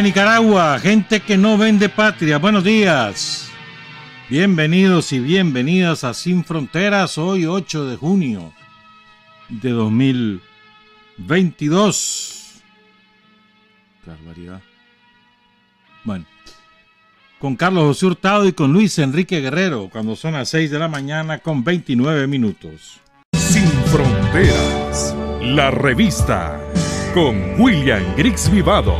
de Nicaragua, gente que no vende patria, buenos días. Bienvenidos y bienvenidas a Sin Fronteras, hoy 8 de junio de 2022. Qué barbaridad. Bueno, con Carlos José Hurtado y con Luis Enrique Guerrero, cuando son las 6 de la mañana con 29 minutos. Sin Fronteras, la revista, con William Griggs Vivado.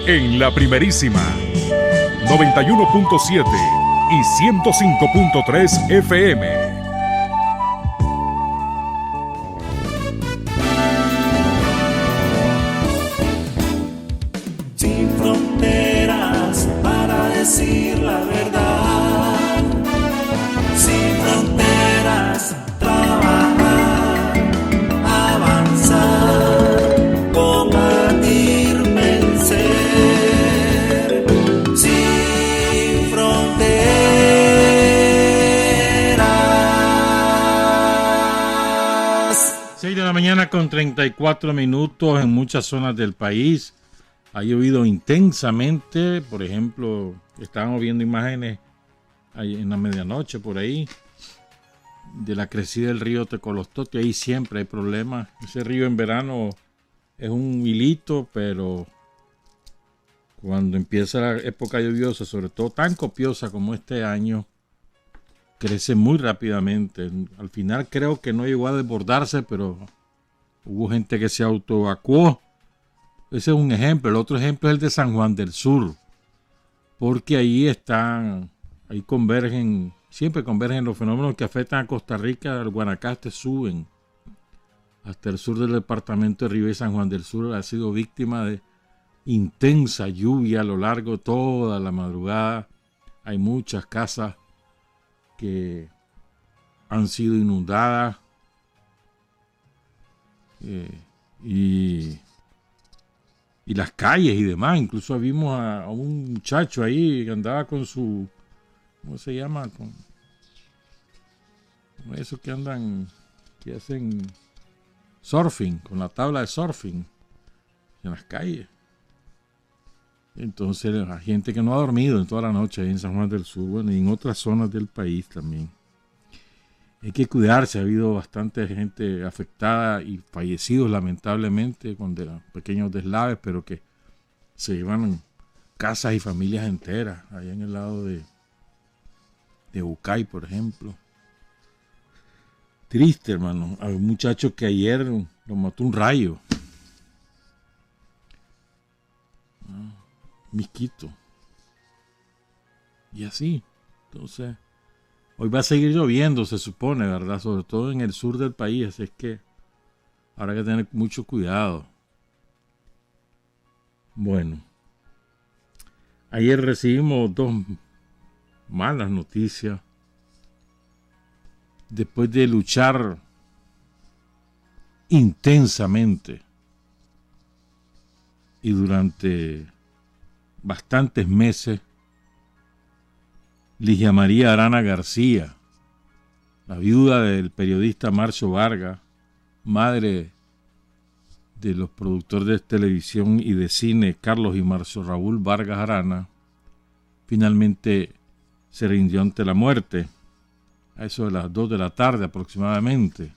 En la primerísima 91.7 y 105.3 FM. Sin fronteras para decir la verdad. Sin fronteras, trabajar, avanzar, combatir, vencer. Sin fronteras. 6 de la mañana con 34 minutos en muchas zonas del país. Ha llovido intensamente, por ejemplo, estábamos viendo imágenes en la medianoche por ahí de la crecida del río Tecolostote. Ahí siempre hay problemas. Ese río en verano es un hilito, pero cuando empieza la época lluviosa, sobre todo tan copiosa como este año, crece muy rápidamente. Al final creo que no llegó a desbordarse, pero hubo gente que se autoevacuó. Ese es un ejemplo. El otro ejemplo es el de San Juan del Sur, porque ahí siempre convergen los fenómenos que afectan a Costa Rica. El Guanacaste suben hasta el sur del departamento de Río, y San Juan del Sur ha sido víctima de intensa lluvia a lo largo de toda la madrugada. Hay muchas casas que han sido inundadas y las calles y demás. Incluso vimos a un muchacho ahí que andaba con su, ¿cómo se llama? Con esos que hacen surfing, con la tabla de surfing en las calles. Entonces hay gente que no ha dormido en toda la noche ahí en San Juan del Sur, bueno, y en otras zonas del país también. Hay que cuidarse, ha habido bastante gente afectada y fallecidos lamentablemente con pequeños deslaves, pero que se llevan casas y familias enteras, allá en el lado de Bucay, por ejemplo. Triste, hermano. Hay un muchacho que ayer lo mató un rayo. Misquito. Y así. Entonces, hoy va a seguir lloviendo, se supone, ¿verdad? Sobre todo en el sur del país, así es que habrá que tener mucho cuidado. Bueno, ayer recibimos dos malas noticias. Después de luchar intensamente y durante bastantes meses, Ligia María Arana García, la viuda del periodista Marcio Vargas, madre de los productores de televisión y de cine Carlos y Marcio Raúl Vargas Arana, finalmente se rindió ante la muerte a eso de las 2 de la tarde aproximadamente.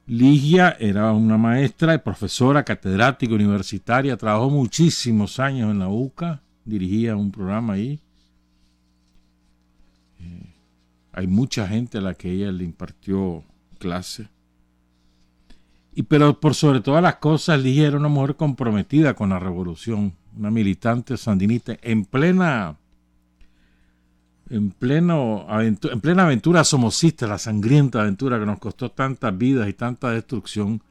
Ligia era una maestra y profesora catedrática universitaria, trabajó muchísimos años en la UCA, dirigía un programa ahí. Hay mucha gente a la que ella le impartió clase. Pero por sobre todas las cosas, Ligia era una mujer comprometida con la revolución, una militante sandinista en plena aventura somocista, la sangrienta aventura que nos costó tantas vidas y tanta destrucción.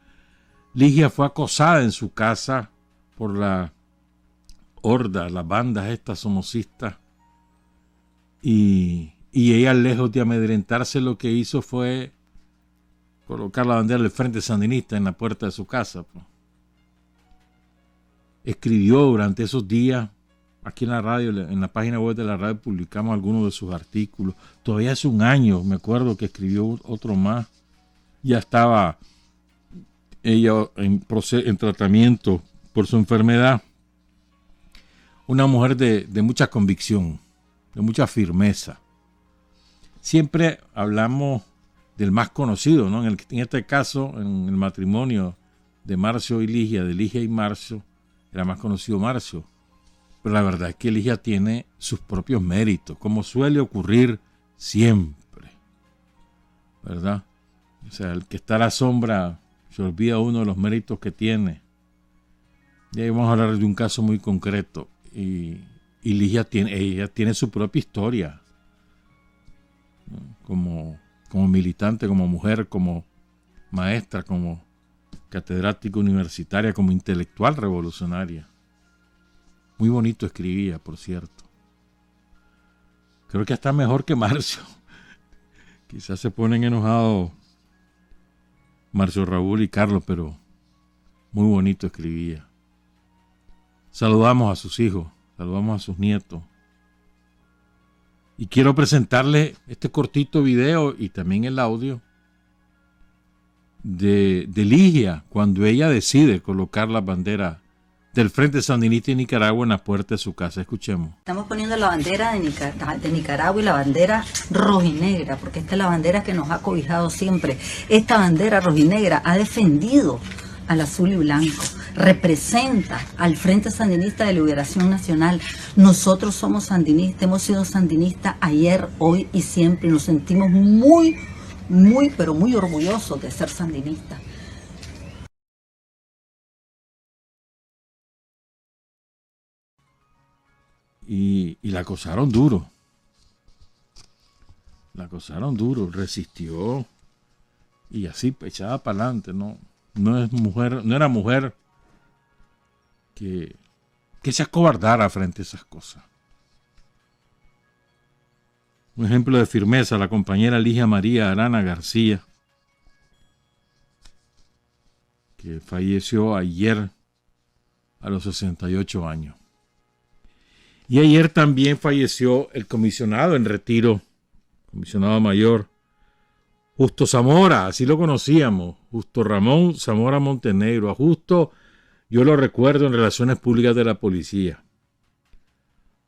Ligia fue acosada en su casa por la horda, las bandas estas somocistas, y ella, lejos de amedrentarse, lo que hizo fue colocar la bandera del Frente Sandinista en la puerta de su casa. Escribió durante esos días. Aquí en la radio, en la página web de la radio, publicamos algunos de sus artículos. Todavía hace un año, me acuerdo que escribió otro más. Ya estaba ella en tratamiento por su enfermedad. Una mujer de mucha convicción, de mucha firmeza. Siempre hablamos del más conocido, ¿no? En este caso, en el matrimonio de Marcio y Ligia, de Ligia y Marcio, era más conocido Marcio. Pero la verdad es que Ligia tiene sus propios méritos, como suele ocurrir siempre, ¿verdad? O sea, el que está a la sombra se olvida uno de los méritos que tiene. Y ahí vamos a hablar de un caso muy concreto. Y Ligia tiene su propia historia, ¿no? Como militante, como mujer, como maestra, como catedrática universitaria, como intelectual revolucionaria. Muy bonito escribía, por cierto. Creo que hasta mejor que Marcio. Quizás se ponen enojados Marcio Raúl y Carlos, pero muy bonito escribía. Saludamos a sus hijos, saludamos a sus nietos. Y quiero presentarles este cortito video y también el audio de Ligia, cuando ella decide colocar la bandera del Frente Sandinista de Nicaragua en la puerta de su casa. Escuchemos. Estamos poniendo la bandera de Nicaragua y la bandera rojinegra, porque esta es la bandera que nos ha cobijado siempre. Esta bandera rojinegra ha defendido al azul y blanco, representa al Frente Sandinista de Liberación Nacional. Nosotros somos sandinistas, hemos sido sandinistas ayer, hoy y siempre, y nos sentimos muy, pero muy orgullosos de ser sandinistas. Y la acosaron duro. La acosaron duro, resistió y así echaba para adelante, ¿no? No era mujer que se acobardara frente a esas cosas. Un ejemplo de firmeza, la compañera Ligia María Arana García, que falleció ayer a los 68 años. Y ayer también falleció el comisionado en retiro, comisionado mayor, Justo Zamora, así lo conocíamos, Justo Ramón Zamora Montenegro. A Justo yo lo recuerdo en Relaciones Públicas de la Policía.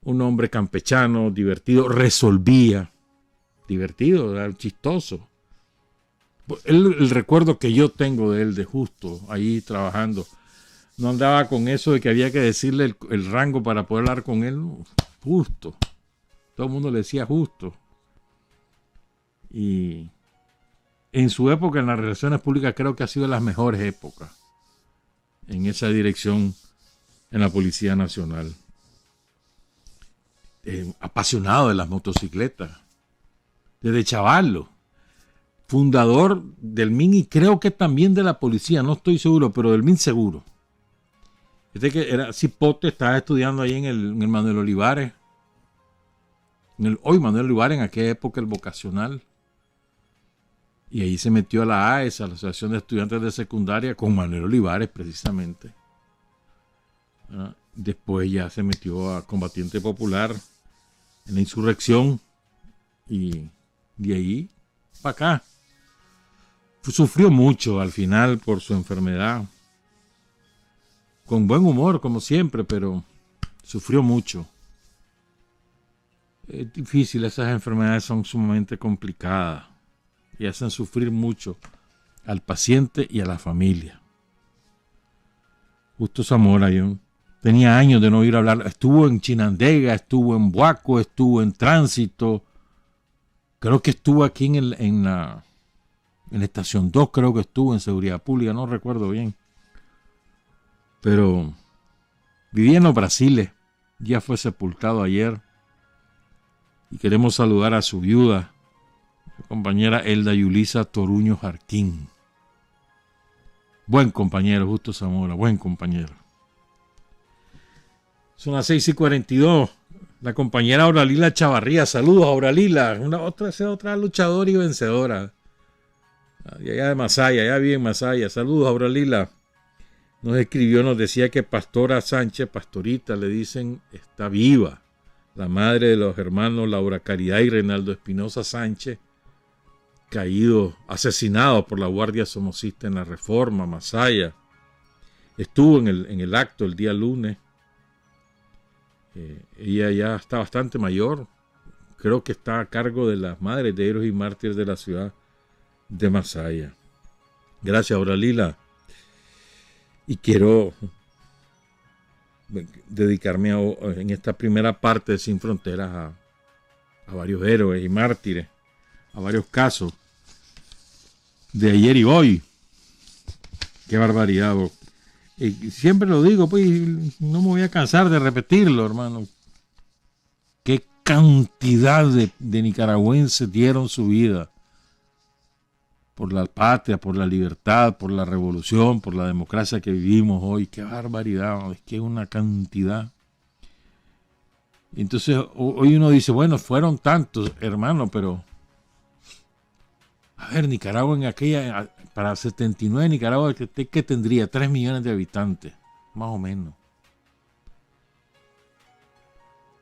Un hombre campechano, divertido, resolvía. Divertido, era chistoso. El recuerdo que yo tengo de él, de Justo, ahí trabajando, no andaba con eso de que había que decirle el rango para poder hablar con él. No, Justo. Todo el mundo le decía Justo. Y en su época en las relaciones públicas creo que ha sido de las mejores épocas en esa dirección en la Policía Nacional. Apasionado de las motocicletas. Desde chavalo. Fundador del MIN y creo que también de la policía, no estoy seguro, pero del MIN seguro. Que era cipote, estaba estudiando ahí en el Manuel Olivares. Hoy Manuel Olivares, en aquella época el vocacional. Y ahí se metió a la AES, a la Asociación de Estudiantes de Secundaria, con Manuel Olivares precisamente. Después ya se metió a Combatiente Popular en la insurrección y de ahí para acá. Sufrió mucho al final por su enfermedad. Con buen humor, como siempre, pero sufrió mucho. Es difícil, esas enfermedades son sumamente complicadas y hacen sufrir mucho al paciente y a la familia. Justo Zamora, yo tenía años de no ir a hablar. Estuvo en Chinandega, estuvo en Buaco, estuvo en Tránsito. Creo que estuvo aquí en la Estación 2, creo que estuvo en Seguridad Pública, no recuerdo bien. Pero vivía en los Brasiles, ya fue sepultado ayer. Y queremos saludar a su viuda, su compañera Elda Yulisa Toruño Jarquín. Buen compañero, Justo Zamora, buen compañero. Son las 6:42. La compañera Auralila Chavarría, saludos Auralila, otra luchadora y vencedora. De allá de Masaya, allá vive en Masaya. Saludos Auralila. Nos escribió, nos decía que Pastora Sánchez, Pastorita, le dicen, está viva. La madre de los hermanos Laura Caridad y Reinaldo Espinosa Sánchez, caídos, asesinados por la Guardia Somocista en la Reforma, Masaya. estuvo en el acto el día lunes. Ella ya está bastante mayor. Creo que está a cargo de las madres de héroes y mártires de la ciudad de Masaya. Gracias, Auralila. Y quiero dedicarme en esta primera parte de Sin Fronteras a varios héroes y mártires, a varios casos de ayer y hoy. Qué barbaridad, bro. Y siempre lo digo, pues no me voy a cansar de repetirlo, hermano. Qué cantidad de nicaragüenses dieron su vida por la patria, por la libertad, por la revolución, por la democracia que vivimos hoy. Qué barbaridad, es que es una cantidad. Entonces hoy uno dice, bueno, fueron tantos, hermano, pero a ver, Nicaragua en aquella, para 79 Nicaragua, ¿qué tendría? 3 millones de habitantes, más o menos.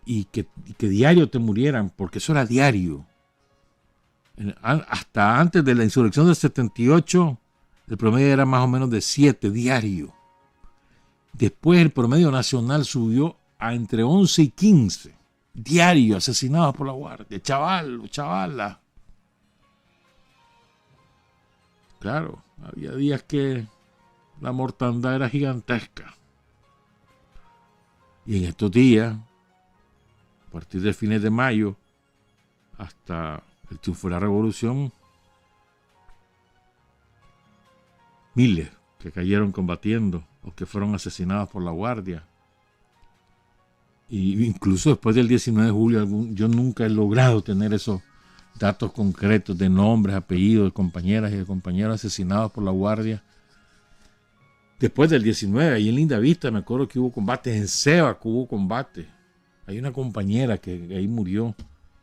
Y que diario te murieran, porque eso era diario. Hasta antes de la insurrección del 78, el promedio era más o menos de 7 diarios. Después el promedio nacional subió a entre 11 y 15 diarios asesinados por la guardia. Chavala. Claro, había días que la mortandad era gigantesca. Y en estos días, a partir de fines de mayo hasta el triunfo de la revolución, miles que cayeron combatiendo o que fueron asesinados por la guardia. Y incluso después del 19 de julio, yo nunca he logrado tener esos datos concretos de nombres, apellidos de compañeras y de compañeros asesinados por la guardia. Después del 19, ahí en Lindavista, me acuerdo que hubo combates, en Cebac hubo combates. Hay una compañera que ahí murió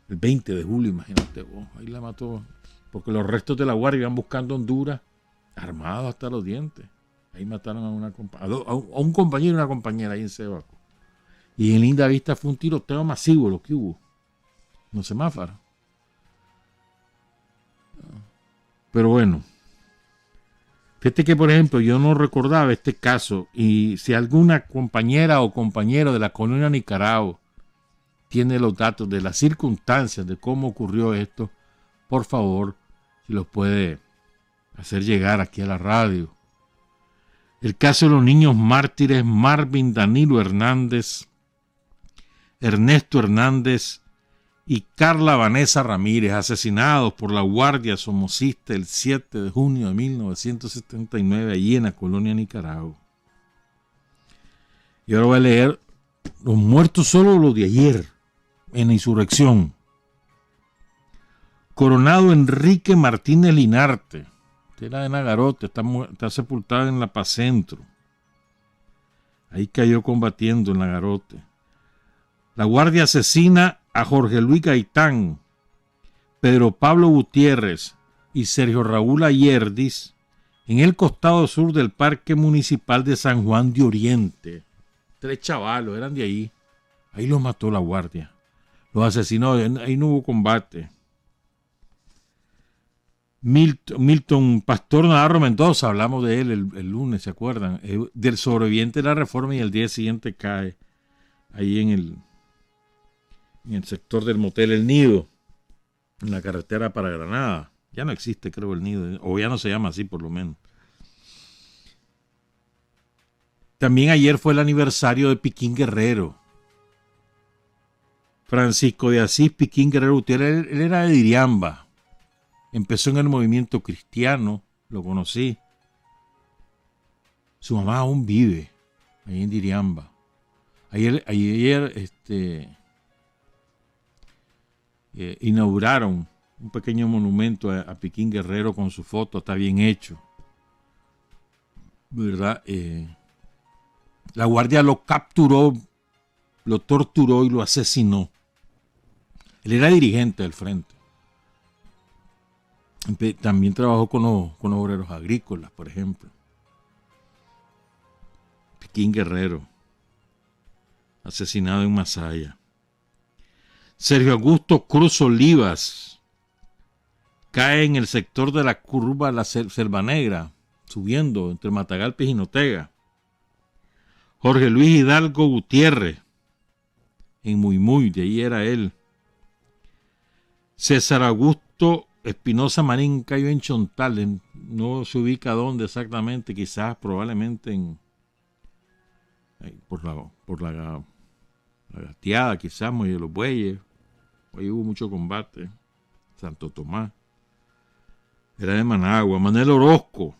el 20 de julio, imagínate vos, ahí la mató, porque los restos de la guardia iban buscando Honduras, armados hasta los dientes. Ahí mataron a un compañero y una compañera ahí en Cebac. Y en Lindavista fue un tiroteo masivo lo que hubo, no semáforos. Pero bueno, fíjate que, por ejemplo, yo no recordaba este caso, y si alguna compañera o compañero de la colonia Nicaragua tiene los datos de las circunstancias de cómo ocurrió esto, por favor, si los puede hacer llegar aquí a la radio. El caso de los niños mártires Marvin Danilo Hernández, Ernesto Hernández y Carla Vanessa Ramírez, asesinados por la Guardia Somocista el 7 de junio de 1979, allí en la colonia Nicaragua. Y ahora voy a leer los muertos solo los de ayer, en la insurrección. Coronado Enrique Martínez Linarte, este era de Nagarote, está sepultado en La Paz Centro. Ahí cayó combatiendo en Nagarote. La Guardia asesina a Jorge Luis Gaitán, Pedro Pablo Gutiérrez y Sergio Raúl Ayerdis en el costado sur del Parque Municipal de San Juan de Oriente. 3 chavalos, eran de ahí. Ahí los mató la Guardia. Los asesinó, ahí no hubo combate. Milton Pastor Navarro Mendoza, hablamos de él el lunes, ¿se acuerdan? Del sobreviviente de la Reforma, y el día siguiente cae ahí en el sector del motel El Nido, en la carretera para Granada. Ya no existe, creo, El Nido, o ya no se llama así por lo menos. También ayer fue el aniversario de Piquín Guerrero. Francisco de Asís Piquín Guerrero Gutiérrez, él era de Diriamba. Empezó en el movimiento cristiano, lo conocí. Su mamá aún vive ahí en Diriamba. Ayer inauguraron un pequeño monumento a Piquín Guerrero con su foto, está bien hecho, ¿verdad? La Guardia lo capturó, lo torturó y lo asesinó. Él era dirigente del frente. También trabajó con los obreros agrícolas, por ejemplo. Piquín Guerrero, asesinado en Masaya. Sergio Augusto Cruz Olivas cae en el sector de la curva de la Selva Negra, subiendo entre Matagalpa y Jinotega. Jorge Luis Hidalgo Gutiérrez, en Muy, de ahí era él. César Augusto Espinosa Marín cayó en Chontal, no se ubica dónde exactamente, quizás probablemente por la Gateada, quizás Muelle de los Bueyes. Ahí hubo mucho combate. Santo Tomás. Era de Managua. Manuel Orozco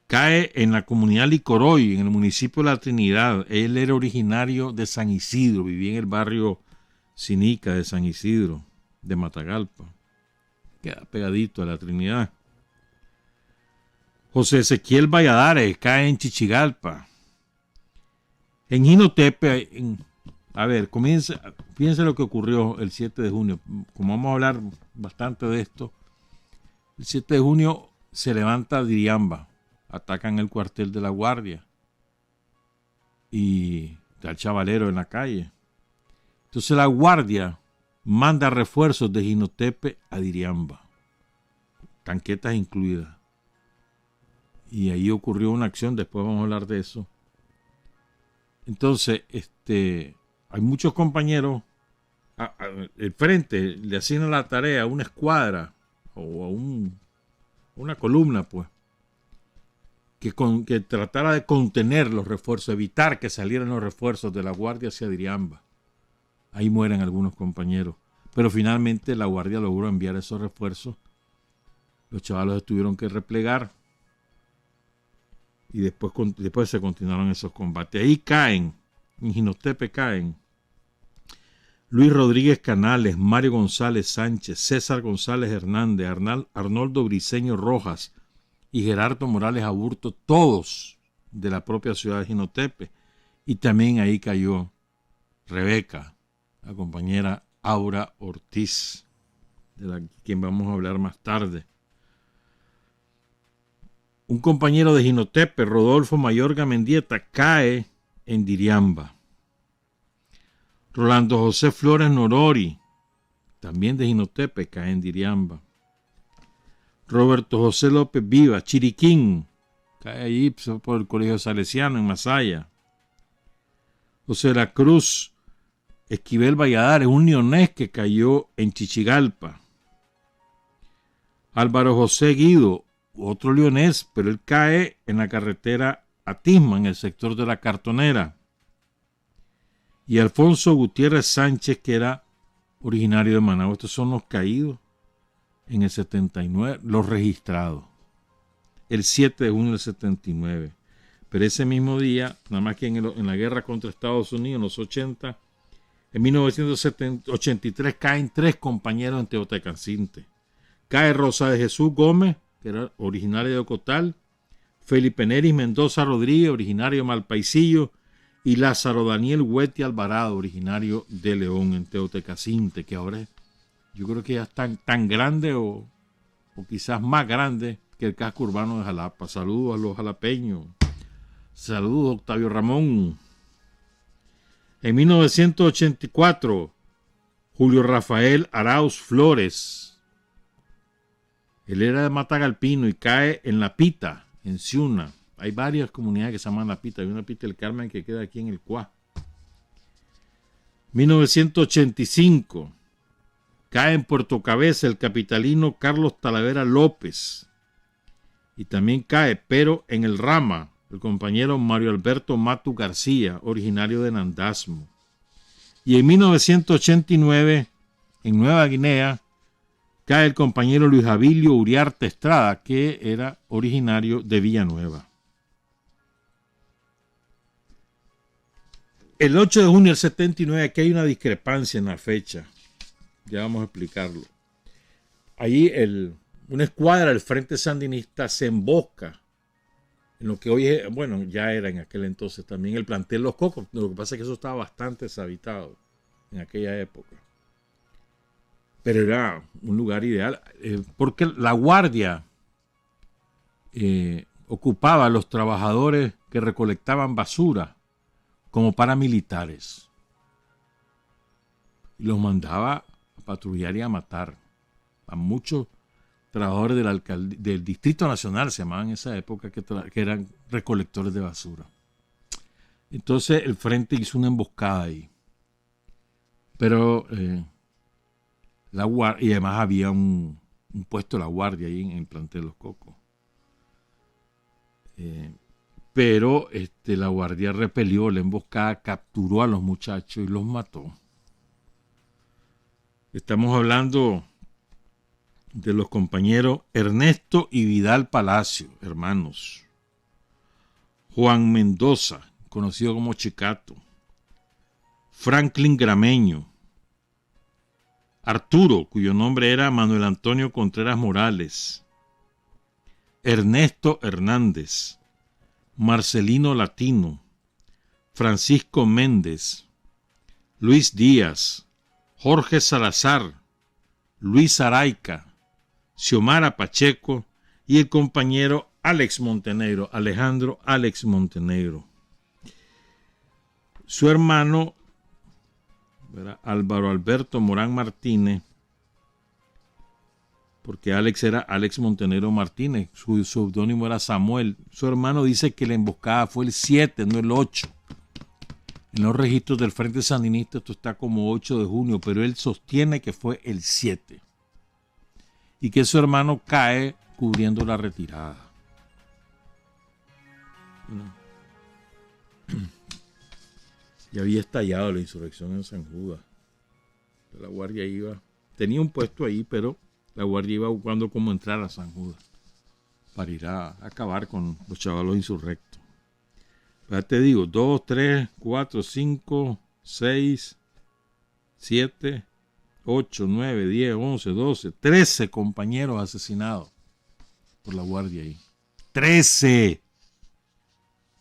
cae en la comunidad Licoroy, en el municipio de La Trinidad. Él era originario de San Isidro, vivía en el barrio Sinica de San Isidro, de Matagalpa. Queda pegadito a La Trinidad. José Ezequiel Valladares cae en Chichigalpa. En Jinotepe, fíjense lo que ocurrió el 7 de junio. Como vamos a hablar bastante de esto, el 7 de junio se levanta Diriamba, atacan el cuartel de la Guardia y está el chavalero en la calle. Entonces la Guardia manda refuerzos de Jinotepe a Diriamba, tanquetas incluidas. Y ahí ocurrió una acción, después vamos a hablar de eso. Entonces, hay muchos compañeros, el frente le asigna la tarea a una escuadra o a una columna, pues, que tratara de contener los refuerzos, evitar que salieran los refuerzos de la Guardia hacia Diriamba. Ahí mueren algunos compañeros, pero finalmente la Guardia logró enviar esos refuerzos. Los chavalos tuvieron que replegar y después se continuaron esos combates. Ahí caen, en Jinotepe caen Luis Rodríguez Canales, Mario González Sánchez, César González Hernández, Arnoldo Briceño Rojas y Gerardo Morales Aburto, todos de la propia ciudad de Jinotepe. Y también ahí cayó Rebeca, la compañera Aura Ortiz, de quien vamos a hablar más tarde. Un compañero de Jinotepe, Rodolfo Mayorga Mendieta, cae en Diriamba. Rolando José Flores Norori, también de Jinotepe, cae en Diriamba. Roberto José López Viva, Chiriquín, cae allí por el Colegio Salesiano en Masaya. José de la Cruz Esquivel Valladares, un leonés que cayó en Chichigalpa. Álvaro José Guido, otro leonés, pero él cae en la carretera a Tisma, en el sector de la Cartonera. Y Alfonso Gutiérrez Sánchez, que era originario de Managua. Estos son los caídos en el 79, los registrados. El 7 de junio del 79. Pero ese mismo día, nada más que en la guerra contra Estados Unidos, en los 80, en 1983 caen 3 compañeros en Teotecancinte. Cae Rosa de Jesús Gómez, que era originario de Ocotal, Felipe Neris Mendoza Rodríguez, originario de Malpaisillo, y Lázaro Daniel Huete Alvarado, originario de León, en Teotecacinte, que ahora yo creo que ya es tan grande o quizás más grande que el casco urbano de Jalapa. Saludos a los jalapeños. Saludos, Octavio Ramón. En 1984, Julio Rafael Arauz Flores. Él era de Matagalpino y cae en La Pita, en Ciuna. Hay varias comunidades que se llaman La Pita. Hay una Pita del Carmen que queda aquí en el Cuá. 1985. Cae en Puerto Cabeza el capitalino Carlos Talavera López. Y también cae, pero en el Rama, el compañero Mario Alberto Matu García, originario de Nandasmo. Y en 1989, en Nueva Guinea, cae el compañero Luis Abilio Uriarte Estrada, que era originario de Villanueva. El 8 de junio del 79, aquí hay una discrepancia en la fecha. Ya vamos a explicarlo. Allí una escuadra del Frente Sandinista se embosca en lo que hoy es, bueno, ya era en aquel entonces también el plantel Los Cocos. Lo que pasa es que eso estaba bastante deshabitado en aquella época. Pero era un lugar ideal porque la Guardia ocupaba a los trabajadores que recolectaban basura como paramilitares. Y los mandaba a patrullar y a matar a muchos trabajadores del Distrito Nacional, se llamaban en esa época, que eran recolectores de basura. Entonces el frente hizo una emboscada ahí. Pero y además había un puesto de la guardia ahí en el plantel Los Cocos. Pero la guardia repelió la emboscada, capturó a los muchachos y los mató. Estamos hablando de los compañeros Ernesto y Vidal Palacio, hermanos. Juan Mendoza, conocido como Chicato. Franklin Grameño. Arturo, cuyo nombre era Manuel Antonio Contreras Morales. Ernesto Hernández. Marcelino Latino. Francisco Méndez. Luis Díaz. Jorge Salazar. Luis Araica. Xiomara Pacheco y el compañero Alex Montenegro, Alejandro Alex Montenegro. Su hermano, ¿verdad?, Álvaro Alberto Morán Martínez, porque Alex era Alex Montenegro Martínez, su seudónimo era Samuel. Su hermano dice que la emboscada fue el 7, no el 8. En los registros del Frente Sandinista esto está como 8 de junio, pero él sostiene que fue el 7. Y que su hermano cae cubriendo la retirada. Y había estallado la insurrección en San Judas. La guardia tenía un puesto ahí, pero la guardia iba buscando cómo entrar a San Judas para ir a acabar con los chavalos insurrectos. Ya te digo, 2, 3, 4, 5, 6, 7, 8, 9, 10, 11, 12, 13 compañeros asesinados por la guardia ahí. 13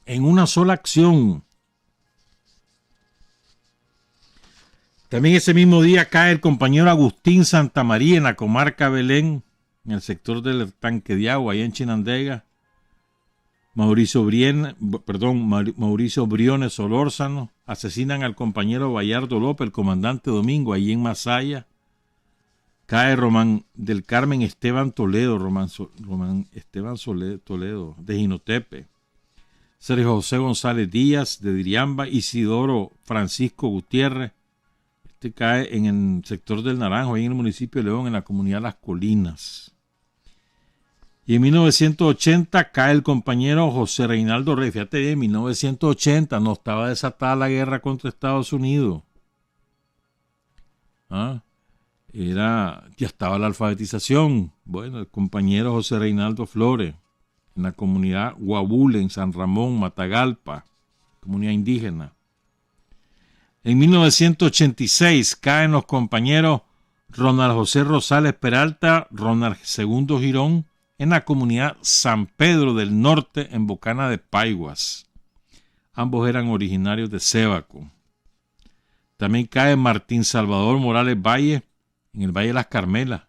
en una sola acción. También ese mismo día cae el compañero Agustín Santamaría en la comarca Belén, en el sector del Tanque de Agua, allá en Chinandega. Mauricio Briones Solórzano asesinan al compañero Bayardo López, el comandante Domingo, allí en Masaya. Cae Román del Carmen Esteban Toledo, Román Esteban Toledo, de Jinotepe. Sergio José González Díaz, de Diriamba. Isidoro Francisco Gutiérrez. Cae en el sector del Naranjo, ahí en el municipio de León, en la comunidad Las Colinas. Y en 1980 cae el compañero José Reinaldo Rey. Fíjate bien, en 1980 no estaba desatada la guerra contra Estados Unidos. Ya estaba la alfabetización. Bueno, el compañero José Reinaldo Flores, en la comunidad Guabule, en San Ramón, Matagalpa, comunidad indígena. En 1986 caen los compañeros Ronald José Rosales Peralta, Ronald II Girón, en la comunidad San Pedro del Norte, en Bocana de Paiguas. Ambos eran originarios de Sébaco. También cae Martín Salvador Morales Valle, en el Valle de las Carmelas.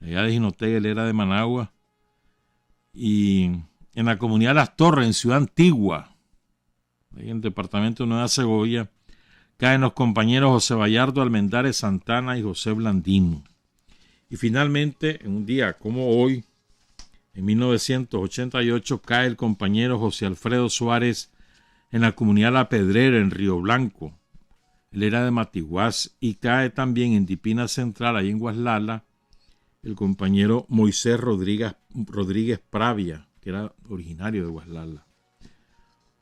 Allá de Jinotega, él era de Managua. Y en la comunidad Las Torres, en Ciudad Antigua, ahí en el departamento de Nueva Segovia, caen los compañeros José Bayardo Almendares Santana y José Blandino. Y finalmente, en un día como hoy, en 1988, cae el compañero José Alfredo Suárez en la comunidad La Pedrera, en Río Blanco. Él era de Matiguás. Y cae también en Dipina Central, ahí en Guaslala, el compañero Moisés Rodríguez Pravia, que era originario de Guaslala.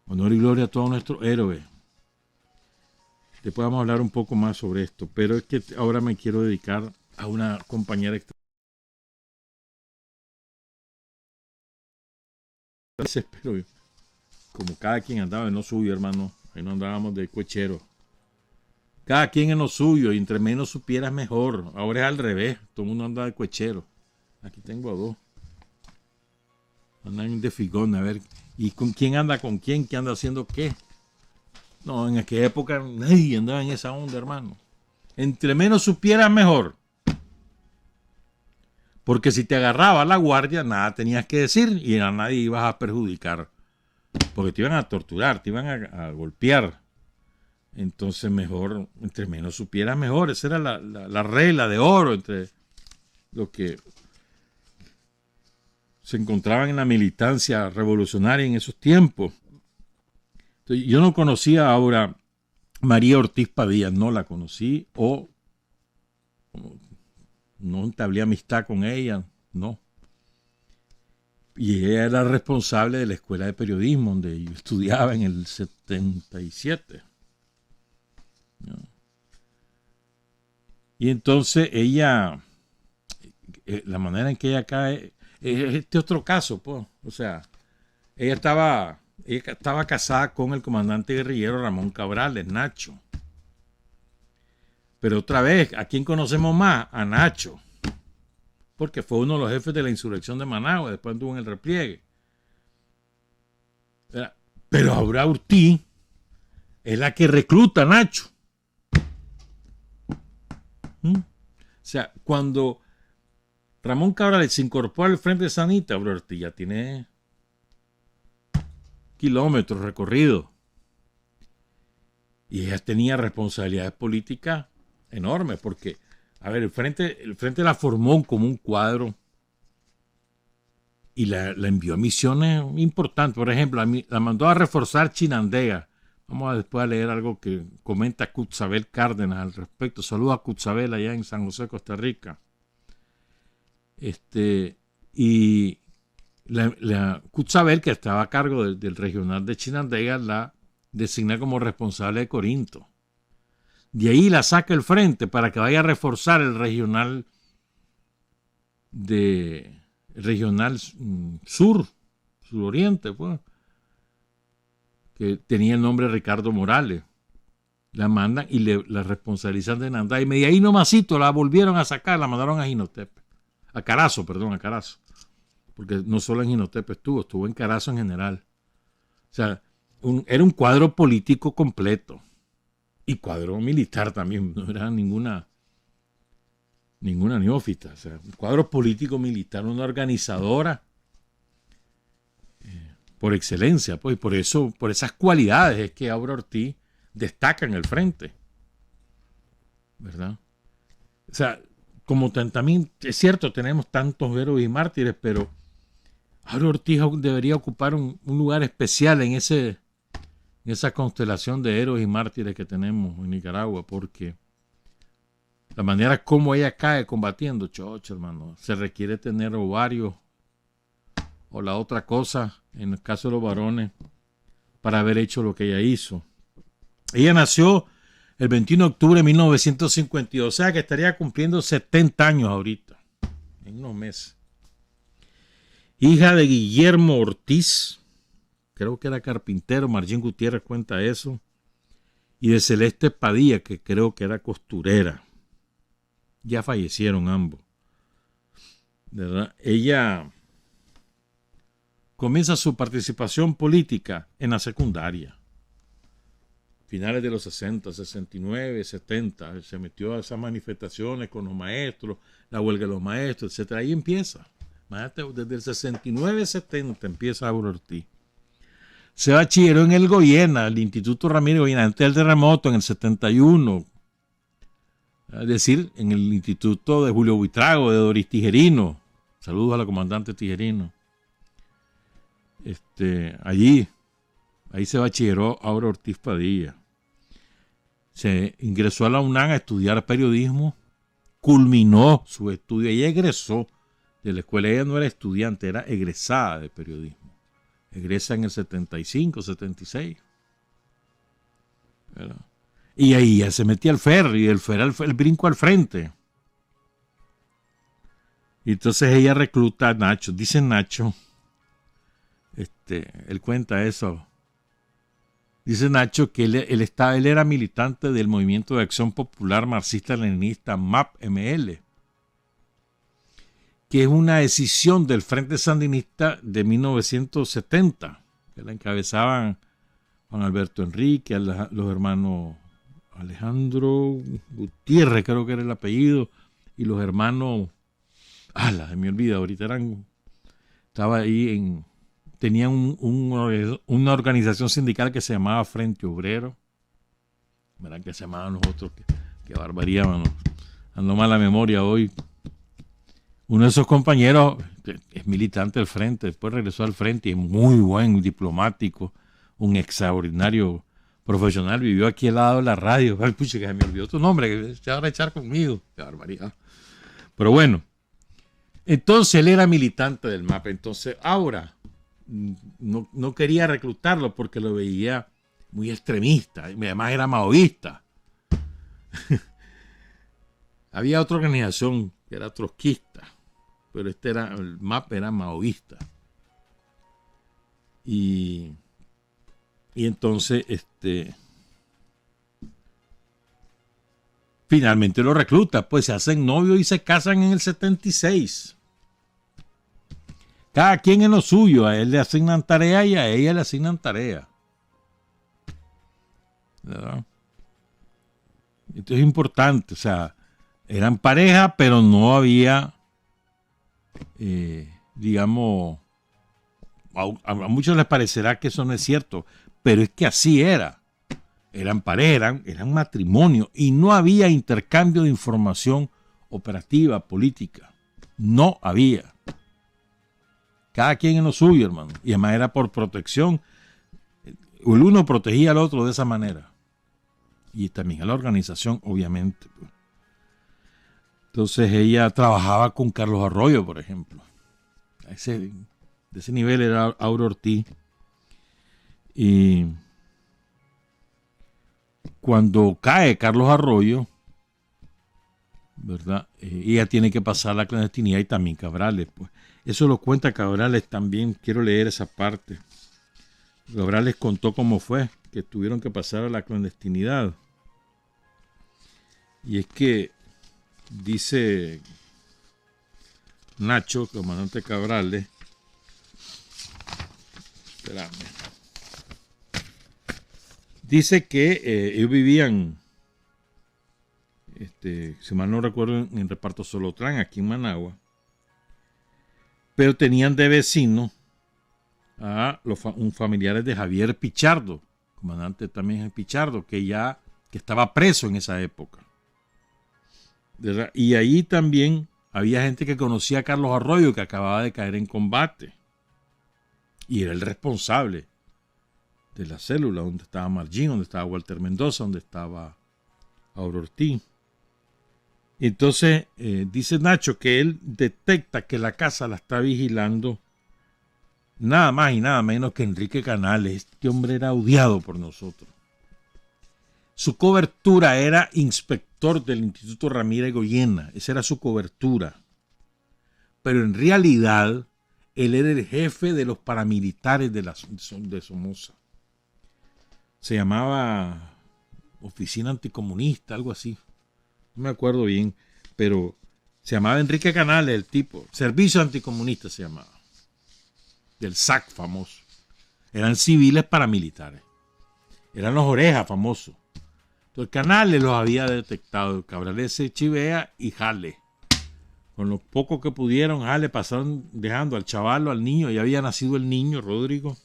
Honor y gloria a todos nuestros héroes. Después vamos a hablar un poco más sobre esto, pero es que ahora me quiero dedicar a una compañera extra. Pero como cada quien andaba en lo suyo, hermano, ahí no andábamos de cochero. Cada quien en lo suyo, y entre menos supieras mejor. Ahora es al revés, todo el mundo anda de cochero. Aquí tengo a dos. Andan de figón, a ver, ¿y con quién anda con quién? ¿Qué anda haciendo qué? No, en aquella época nadie andaba en esa onda, hermano. Entre menos supieras mejor. Porque si te agarraba la guardia, nada tenías que decir y a nadie ibas a perjudicar. Porque te iban a torturar, te iban a golpear. Entonces mejor, entre menos supieras mejor. Esa era la regla de oro entre los que se encontraban en la militancia revolucionaria en esos tiempos. Entonces Yo no conocía ahora María Ortiz Padilla, no la conocí, o no entablé amistad con ella, no. Y ella era responsable de la escuela de periodismo donde yo estudiaba en el 77. ¿No? Y entonces ella, la manera en que ella cae, es este otro caso, pues. O sea, ella estaba casada con el comandante guerrillero Ramón Cabrales, Nacho. Pero otra vez, ¿a quién conocemos más? A Nacho. Porque fue uno de los jefes de la insurrección de Managua, después anduvo en el repliegue. Pero Aura Ortiz es la que recluta a Nacho. O sea, cuando Ramón Cabrales se incorpora al frente de Sanita, Aura Ortiz ya tiene kilómetros recorridos. Y ella tenía responsabilidades políticas enormes, porque, a ver, el frente la formó como un cuadro y la envió a misiones importantes. Por ejemplo, la mandó a reforzar Chinandega. Vamos después a leer algo que comenta Cutzabel Cárdenas al respecto. Saludos a Cutzabel allá en San José, Costa Rica. Y la Cutzabel, que estaba a cargo del regional de Chinandega, la designa como responsable de Corinto. De ahí la saca el frente para que vaya a reforzar el regional suroriente, pues, que tenía el nombre de Ricardo Morales. La mandan y la responsabilizan de Nandá. Y de ahí nomasito la volvieron a sacar, la mandaron a Jinotepe. A Carazo. Porque no solo en Jinotepe estuvo en Carazo en general. O sea, era un cuadro político completo. Y cuadro militar también, no era ninguna neófita. O sea, un cuadro político militar, una organizadora por excelencia, pues, y por esas cualidades es que Aura Ortiz destaca en el frente, ¿verdad? O sea, como también es cierto, tenemos tantos héroes y mártires, pero Aura Ortiz debería ocupar un lugar especial en esa constelación de héroes y mártires que tenemos en Nicaragua, porque la manera como ella cae combatiendo, hermano, se requiere tener ovarios o la otra cosa, en el caso de los varones, para haber hecho lo que ella hizo. Ella nació el 21 de octubre de 1952, o sea que estaría cumpliendo 70 años ahorita, en unos meses. Hija de Guillermo Ortiz, creo que era carpintero, Martín Gutiérrez cuenta eso, y de Celeste Padilla, que creo que era costurera. Ya fallecieron ambos, ¿verdad? Ella comienza su participación política en la secundaria, finales de los 60, 69, 70, se metió a esas manifestaciones con los maestros, la huelga de los maestros, etc. Ahí empieza, desde el 69, 70 empieza Aura Ortiz. Se bachilleró en el Goyena, el Instituto Ramírez Goyena, antes del terremoto en el 71. Es decir, en el Instituto de Julio Buitrago, de Doris Tijerino. Saludos a la comandante Tijerino. Ahí se bachilleró Aura Ortiz Padilla. Se ingresó a la UNAM a estudiar periodismo, culminó su estudio. Ella egresó de la escuela. Ella no era estudiante, era egresada de periodismo. Egresa en el 75, 76. ¿Verdad? Y ahí ya se metía al FER, y el FER el brinco al frente. Y entonces ella recluta a Nacho. Dice Nacho, él cuenta eso. Dice Nacho que él era militante del Movimiento de Acción Popular Marxista-Leninista MAP-ML, que es una decisión del Frente Sandinista de 1970, que la encabezaban Juan Alberto Enrique, los hermanos Alejandro Gutiérrez, creo que era el apellido, y los hermanos, se me olvida, ahorita estaba ahí tenían una organización sindical que se llamaba Frente Obrero, verán que se llamaban los otros, que barbaridad, mano. Ando mala memoria hoy. Uno de esos compañeros es militante del frente, después regresó al frente y es muy buen diplomático, un extraordinario profesional, vivió aquí al lado de la radio. Ay, pucha, que se me olvidó tu nombre, que se va a echar conmigo. Qué barbaridad. Pero bueno, entonces él era militante del MAP. Entonces Aura no quería reclutarlo porque lo veía muy extremista. Y además era maoísta. Había otra organización que era trotskista, pero el MAP era maoísta. Y entonces finalmente lo recluta, pues se hacen novios y se casan en el 76. Cada quien en lo suyo, a él le asignan tarea y a ella le asignan tarea. ¿Verdad? Esto es importante, o sea, eran pareja, pero no había, digamos, a muchos les parecerá que eso no es cierto, pero es que así era. Eran pareja, eran matrimonio y no había intercambio de información operativa, política. No había. Cada quien en lo suyo, hermano. Y además era por protección. El uno protegía al otro de esa manera. Y también a la organización, obviamente. Entonces ella trabajaba con Carlos Arroyo, por ejemplo. De ese nivel era Aura Ortiz. Y cuando cae Carlos Arroyo, ¿verdad? Ella tiene que pasar la clandestinidad y también Cabrales, pues. Eso lo cuenta Cabrales también. Quiero leer esa parte. Cabrales contó cómo fue que tuvieron que pasar a la clandestinidad. Y es que dice Nacho, comandante Cabrales. Espérame. Dice que ellos vivían, si mal no recuerdo, en el reparto Solotlán, aquí en Managua. Pero tenían de vecino a un familiares de Javier Pichardo, comandante también de Pichardo, que estaba preso en esa época. ¿Verdad? Y ahí también había gente que conocía a Carlos Arroyo, que acababa de caer en combate. Y era el responsable de la célula, donde estaba Margin, donde estaba Walter Mendoza, donde estaba Aura Ortiz. Entonces, dice Nacho que él detecta que la casa la está vigilando nada más y nada menos que Enrique Canales. Este hombre era odiado por nosotros. Su cobertura era inspector del Instituto Ramírez Goyena. Esa era su cobertura. Pero en realidad, él era el jefe de los paramilitares de Somoza. Se llamaba Oficina Anticomunista, algo así. No me acuerdo bien, pero se llamaba Enrique Canales, el tipo. Servicio Anticomunista se llamaba. Del SAC famoso. Eran civiles paramilitares. Eran los Orejas famosos. Entonces Canales los había detectado. Cabrales se chivea y jale. Con lo poco que pudieron, jale, pasaron dejando al chaval, al niño. Ya había nacido el niño, Rodrigo.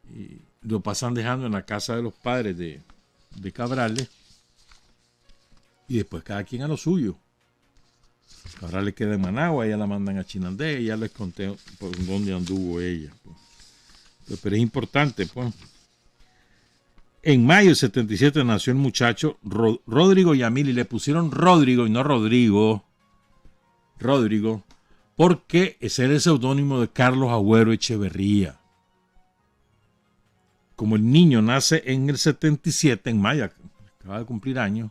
Y lo pasan dejando en la casa de los padres de Cabrales. Y después cada quien a lo suyo. Cabrales queda en Managua, ella la mandan a Chinandé, y ya les conté por dónde anduvo ella. Pues. Pero es importante, pues. En mayo del 77 nació el muchacho Rodrigo Yamil, y le pusieron Rodrigo y no Rodrigo. Rodrigo, porque ese era el seudónimo de Carlos Agüero Echeverría. Como el niño nace en el 77, en mayo, acaba de cumplir años,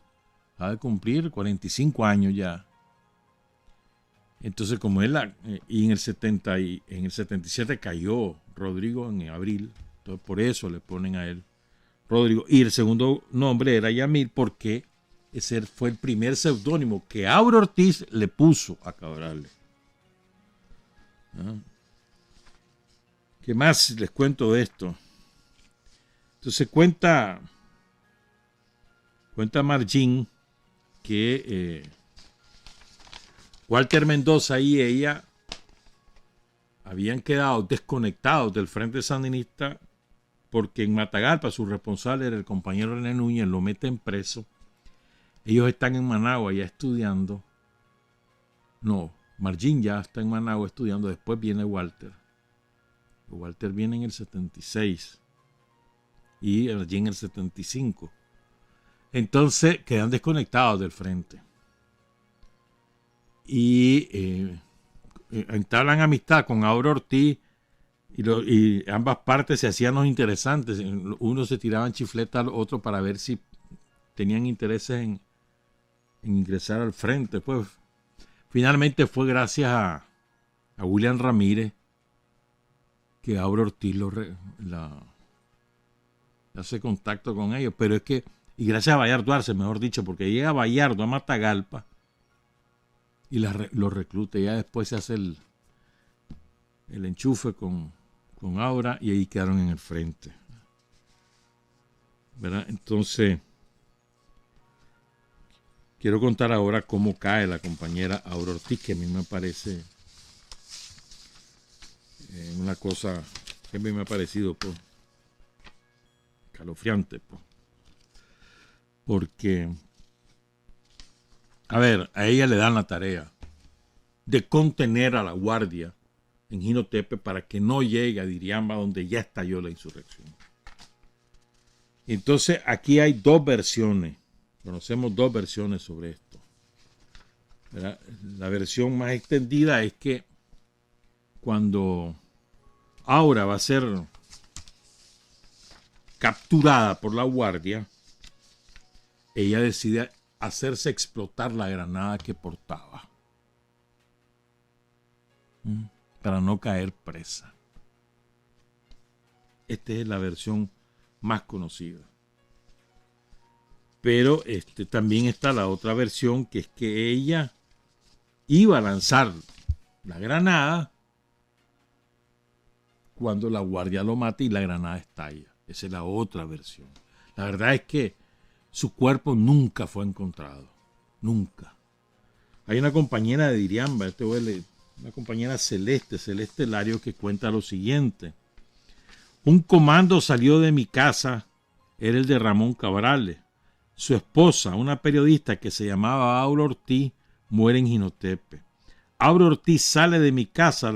acaba de cumplir 45 años ya. Entonces, como él, y en el 77 cayó Rodrigo en abril, entonces por eso le ponen a él Rodrigo. Y el segundo nombre era Yamil, porque ese fue el primer seudónimo que Aura Ortiz le puso a Cabrales. ¿Ah? ¿Qué más les cuento de esto? Entonces cuenta Margin que Walter Mendoza y ella habían quedado desconectados del Frente Sandinista porque en Matagalpa su responsable era el compañero René Núñez, lo meten preso. Ellos están en Managua ya estudiando. No, Margin ya está en Managua estudiando. Después viene Walter. Walter viene en el 76. y allí en el 75. Entonces quedan desconectados del frente. Y entablan amistad con Aura Ortiz y ambas partes se hacían los interesantes. Uno se tiraban chifleta al otro para ver si tenían intereses en ingresar al frente. Pues finalmente fue gracias a William Ramírez que Aura Ortiz hace contacto con ellos. Pero es que, y gracias a Bayardo Arce, mejor dicho, porque llega Bayardo a Matagalpa y lo recluta. Y ya después se hace el enchufe con Aura y ahí quedaron en el frente, ¿verdad? Entonces quiero contar ahora cómo cae la compañera Aura Ortiz, que a mí me parece una cosa que a mí me ha parecido pues, escalofriante, pues. Porque a ella le dan la tarea de contener a la guardia en Jinotepe para que no llegue a Diriamba, donde ya estalló la insurrección. Entonces aquí hay dos versiones, conocemos dos versiones sobre esto, ¿verdad? La versión más extendida es que cuando Aura va a ser capturada por la guardia, ella decide hacerse explotar la granada que portaba para no caer presa. Esta es la versión más conocida. Pero también está la otra versión, que es que ella iba a lanzar la granada cuando la guardia lo mata y la granada estalla. Esa es la otra versión. La verdad es que su cuerpo nunca fue encontrado. Nunca. Hay una compañera de Diriamba, una compañera Celeste Lario, que cuenta lo siguiente. Un comando salió de mi casa, era el de Ramón Cabrales. Su esposa, una periodista que se llamaba Aura Ortiz, muere en Jinotepe. Aura Ortiz sale de mi casa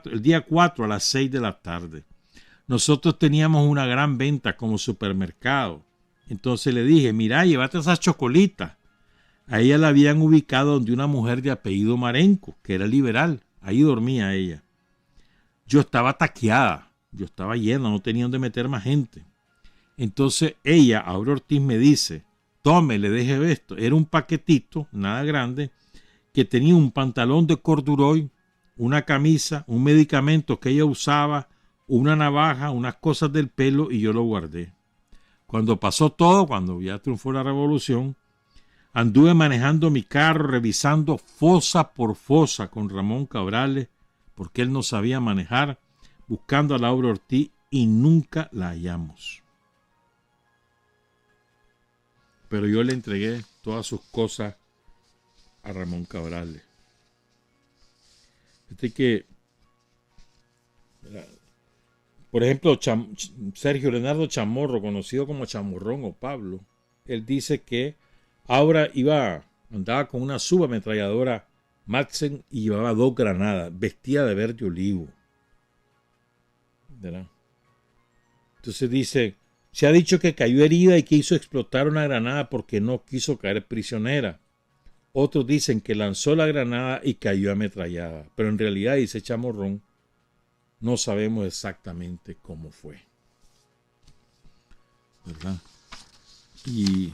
el día 4 a las 6 de la tarde. Nosotros teníamos una gran venta como supermercado. Entonces le dije, mira, llévate esas chocolitas. A ella la habían ubicado donde una mujer de apellido Marenco, que era liberal. Ahí dormía ella. Yo estaba taqueada, yo estaba llena, no tenía donde meter más gente. Entonces ella, Aura Ortiz, me dice, tome, le deje esto. Era un paquetito, nada grande, que tenía un pantalón de corduroy, una camisa, un medicamento que ella usaba, una navaja, unas cosas del pelo, y yo lo guardé. Cuando pasó todo, cuando ya triunfó la revolución, anduve manejando mi carro, revisando fosa por fosa con Ramón Cabrales, porque él no sabía manejar, buscando a Aura Ortiz, y nunca la hallamos. Pero yo le entregué todas sus cosas a Ramón Cabrales. Por ejemplo, Sergio Leonardo Chamorro, conocido como Chamorrón o Pablo, él dice que Aura andaba con una subametralladora Maxen y llevaba 2 granadas, vestida de verde olivo. ¿Verdad? Entonces dice, se ha dicho que cayó herida y que hizo explotar una granada porque no quiso caer prisionera. Otros dicen que lanzó la granada y cayó ametrallada, pero en realidad, dice Chamorrón, no sabemos exactamente cómo fue. ¿Verdad? Y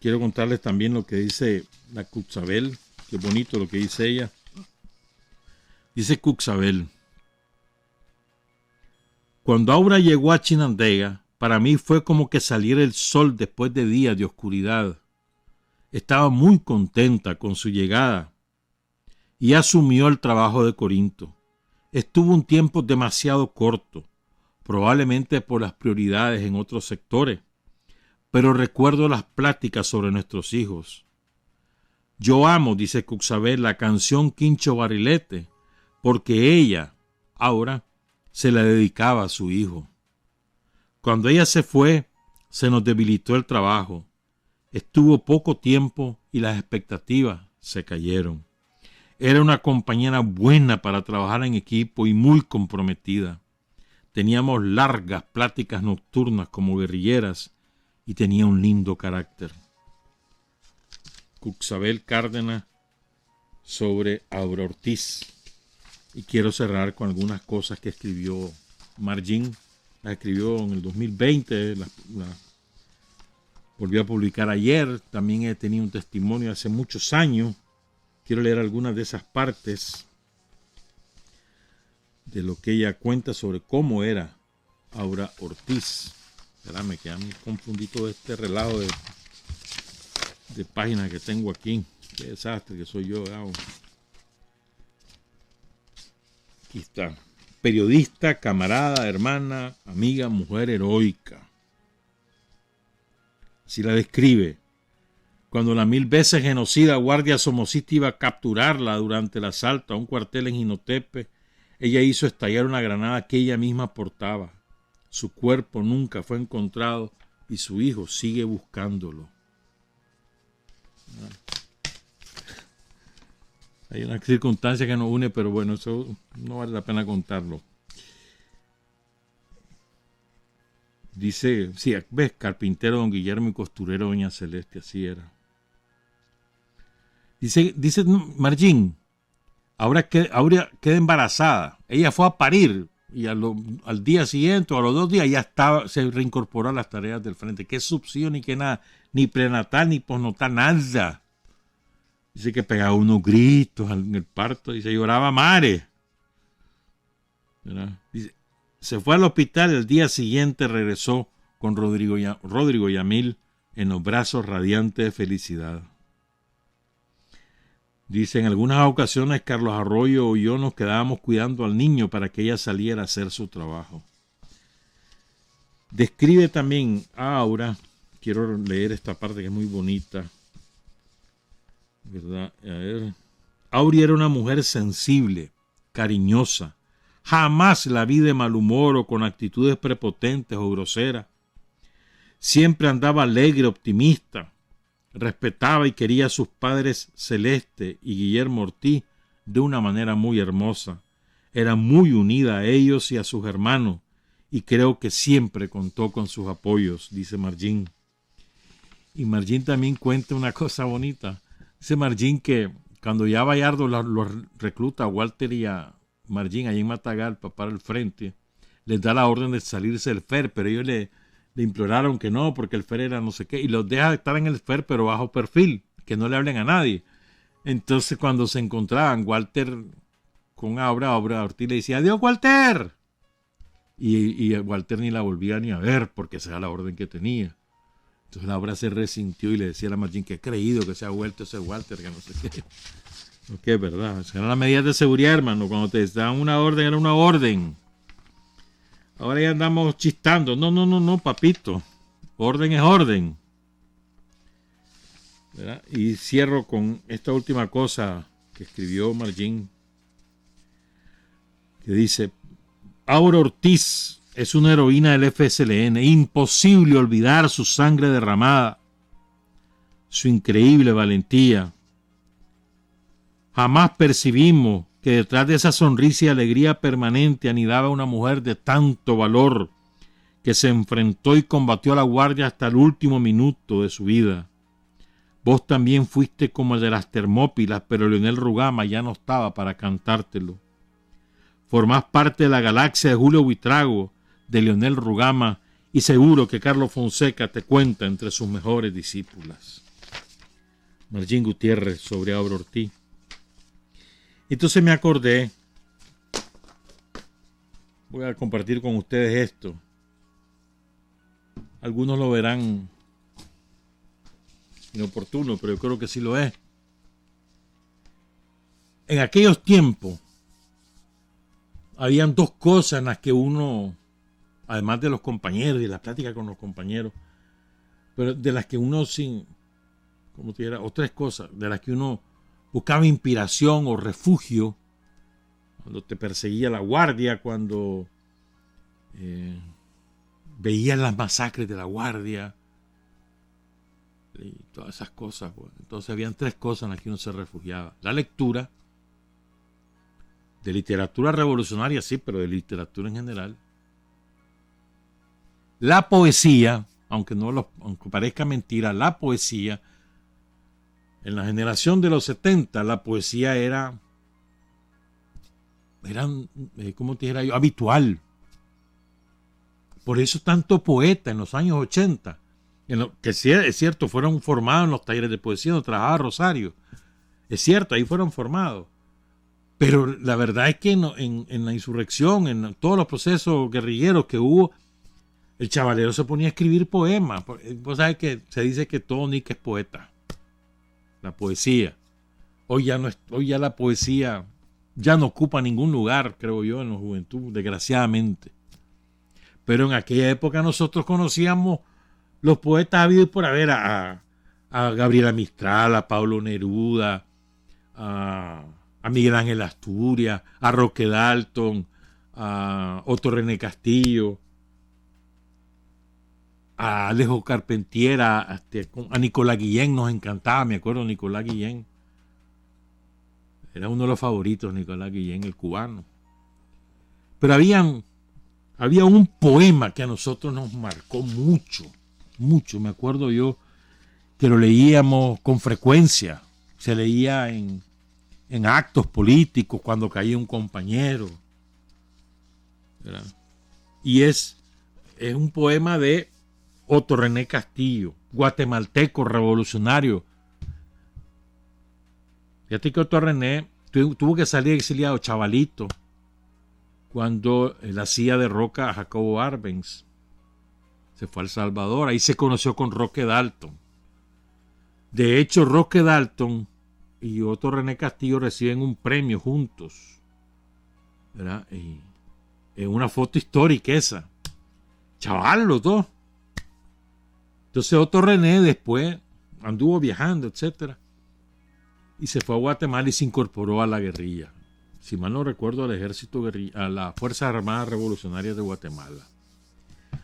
quiero contarles también lo que dice la Cuxabel. Qué bonito lo que dice ella. Dice Cuxabel: cuando Aura llegó a Chinandega, para mí fue como que saliera el sol después de días de oscuridad. Estaba muy contenta con su llegada y asumió el trabajo de Corinto. Estuvo un tiempo demasiado corto, probablemente por las prioridades en otros sectores, pero recuerdo las pláticas sobre nuestros hijos. Yo amo, dice Cuxabel, la canción Quincho Barilete, porque ella, Aura, se la dedicaba a su hijo. Cuando ella se fue, se nos debilitó el trabajo. Estuvo poco tiempo y las expectativas se cayeron. Era una compañera buena para trabajar en equipo y muy comprometida. Teníamos largas pláticas nocturnas como guerrilleras y tenía un lindo carácter. Cuxabel Cárdenas sobre Aura Ortiz. Y quiero cerrar con algunas cosas que escribió Margin. Las escribió en el 2020, la volvió a publicar ayer. También he tenido un testimonio hace muchos años. Quiero leer algunas de esas partes de lo que ella cuenta sobre cómo era Aura Ortiz. Espérame, que ya me confundí todo este relajo de páginas que tengo aquí. Qué desastre que soy yo. Aquí está. Periodista, camarada, hermana, amiga, mujer heroica. Así la describe. Cuando la 1000 veces genocida guardia somocista iba a capturarla durante el asalto a un cuartel en Jinotepe, ella hizo estallar una granada que ella misma portaba. Su cuerpo nunca fue encontrado y su hijo sigue buscándolo. Hay una circunstancia que nos une, pero bueno, eso no vale la pena contarlo. Dice, sí, ves, carpintero don Guillermo y costurero doña Celeste, así era. Dice Margin, ahora queda embarazada. Ella fue a parir y al día siguiente o a los 2 días ya se reincorporó a las tareas del frente. ¿Qué subsidio ni qué nada? Ni prenatal ni postnatal, nada. Dice que pegaba unos gritos en el parto y se lloraba a mares. Dice, se fue al hospital, el día siguiente regresó con Rodrigo Yamil en los brazos radiantes de felicidad. Dice, en algunas ocasiones Carlos Arroyo y yo nos quedábamos cuidando al niño para que ella saliera a hacer su trabajo. Describe también a Aura, quiero leer esta parte que es muy bonita, ¿verdad? A ver. Aura era una mujer sensible, cariñosa. Jamás la vi de mal humor o con actitudes prepotentes o groseras. Siempre andaba alegre, optimista. Respetaba y quería a sus padres Celeste y Guillermo Ortiz de una manera muy hermosa. Era muy unida a ellos y a sus hermanos y creo que siempre contó con sus apoyos, dice Margin. Y Margin también cuenta una cosa bonita. Dice Margin que cuando ya Bayardo los recluta a Walter y a Margin allí en Matagalpa para el frente, les da la orden de salirse del FER, pero ellos le imploraron que no, porque el FER era no sé qué, y los deja estar en el FER, pero bajo perfil, que no le hablen a nadie. Entonces, cuando se encontraban, Walter con Aura Ortiz le decía, ¡adiós, Walter! Y Walter ni la volvía ni a ver, porque esa era la orden que tenía. Entonces, Aura se resintió y le decía a la Margin que he creído que se ha vuelto ese Walter, que no sé qué. No, que es verdad, esas eran las medidas de seguridad, hermano. Cuando te daban una orden, era una orden. Ahora ya andamos chistando. No, papito. Orden es orden. ¿Verdad? Y cierro con esta última cosa que escribió Margin, que dice, Aura Ortiz es una heroína del FSLN. Imposible olvidar su sangre derramada, su increíble valentía. Jamás percibimos que detrás de esa sonrisa y alegría permanente anidaba una mujer de tanto valor que se enfrentó y combatió a la guardia hasta el último minuto de su vida. Vos también fuiste como el de las Termópilas, pero Leonel Rugama ya no estaba para cantártelo. Formás parte de la galaxia de Julio Buitrago, de Leonel Rugama, y seguro que Carlos Fonseca te cuenta entre sus mejores discípulas. Margin Gutiérrez sobre Aura Ortiz. Entonces me acordé, voy a compartir con ustedes esto. Algunos lo verán inoportuno, pero yo creo que sí lo es. En aquellos tiempos, habían 2 cosas en las que uno, además de los compañeros y la plática con los compañeros, pero de las que uno como te dijera, o 3 cosas, de las que uno buscaba inspiración o refugio cuando te perseguía la guardia, cuando veías las masacres de la guardia y todas esas cosas. Bueno, entonces habían 3 cosas en las que uno se refugiaba: la lectura, de literatura revolucionaria sí, pero de literatura en general, la poesía, aunque parezca mentira, la poesía, en la generación de los 70, la poesía era ¿cómo te dijera yo? Habitual. Por eso tanto poeta en los años 80, que es cierto, fueron formados en los talleres de poesía donde trabajaba Rosario. Es cierto, ahí fueron formados. Pero la verdad es que en la insurrección, en todos los procesos guerrilleros que hubo, el chavalero se ponía a escribir poemas. Vos sabés que se dice que todo Nica es poeta. La poesía. Hoy ya la poesía ya no ocupa ningún lugar, creo yo, en la juventud, desgraciadamente. Pero en aquella época nosotros conocíamos los poetas habidos por haber a Gabriela Mistral, a Pablo Neruda, a Miguel Ángel Asturias, a Roque Dalton, a Otto René Castillo, a Alejo Carpentier, a Nicolás Guillén, nos encantaba, me acuerdo, Nicolás Guillén. Era uno de los favoritos, Nicolás Guillén, el cubano. Pero había un poema que a nosotros nos marcó mucho, mucho. Me acuerdo yo que lo leíamos con frecuencia. Se leía en actos políticos cuando caía un compañero. ¿Verdad? Y es un poema de Otto René Castillo, guatemalteco revolucionario. Fíjate que Otto René tuvo que salir exiliado chavalito cuando él hacía de roca a Jacobo Arbenz. Se fue a El Salvador, ahí se conoció con Roque Dalton. De hecho, Roque Dalton y Otto René Castillo reciben un premio juntos, ¿verdad? Y es una foto histórica esa. Chaval, los dos. Entonces Otto René después anduvo viajando, etcétera, y se fue a Guatemala y se incorporó a la guerrilla. Si mal no recuerdo, al ejército guerrilla, a las Fuerzas Armadas Revolucionarias de Guatemala.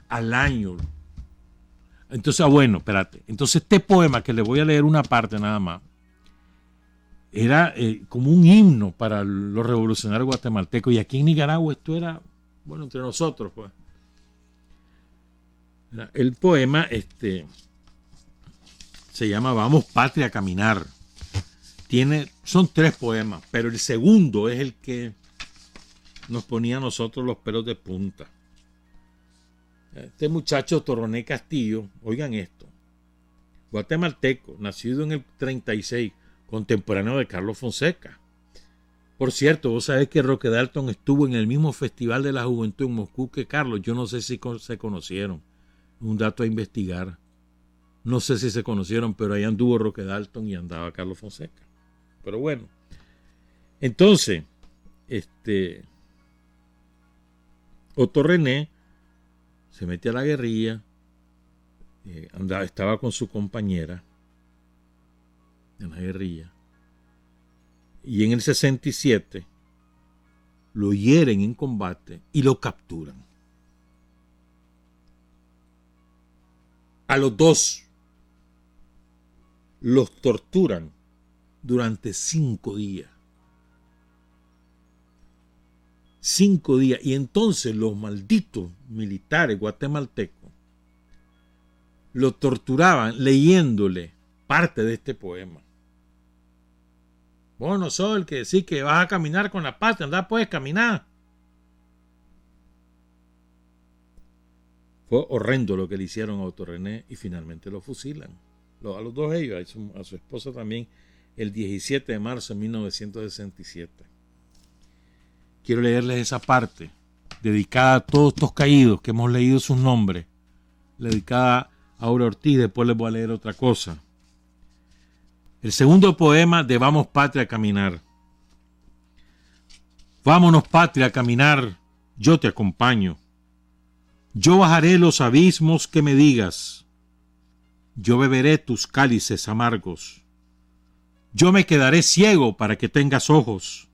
Al año. Entonces, bueno, espérate. Entonces este poema, que le voy a leer una parte nada más, era como un himno para los revolucionarios guatemaltecos. Y aquí en Nicaragua esto era, bueno, entre nosotros, pues. El poema se llama Vamos Patria a Caminar. Son 3 poemas, pero el segundo es el que nos ponía a nosotros los pelos de punta. Este muchacho Toroné Castillo, oigan esto, guatemalteco, nacido en el 36, contemporáneo de Carlos Fonseca. Por cierto, vos sabés que Roque Dalton estuvo en el mismo Festival de la Juventud en Moscú que Carlos. Yo no sé si se conocieron. Un dato a investigar. No sé si se conocieron, pero ahí anduvo Roque Dalton y andaba Carlos Fonseca. Pero bueno. Entonces, Otto René se mete a la guerrilla, estaba con su compañera en la guerrilla, y en el 67 lo hieren en combate y lo capturan. A los 2 los torturan durante 5 días. 5 días. Y entonces los malditos militares guatemaltecos lo torturaban leyéndole parte de este poema. Vos no sos el que decís que vas a caminar con la patria, andá, puedes caminar. Fue horrendo lo que le hicieron a Otto René y finalmente lo fusilan. A los 2 ellos, a su esposa también, el 17 de marzo de 1967. Quiero leerles esa parte, dedicada a todos estos caídos que hemos leído sus nombres, dedicada a Aura Ortiz. Después les voy a leer otra cosa. El segundo poema de Vamos Patria a Caminar. Vámonos, patria, a caminar, yo te acompaño. Yo bajaré los abismos que me digas. Yo beberé tus cálices amargos. Yo me quedaré ciego para que tengas ojos.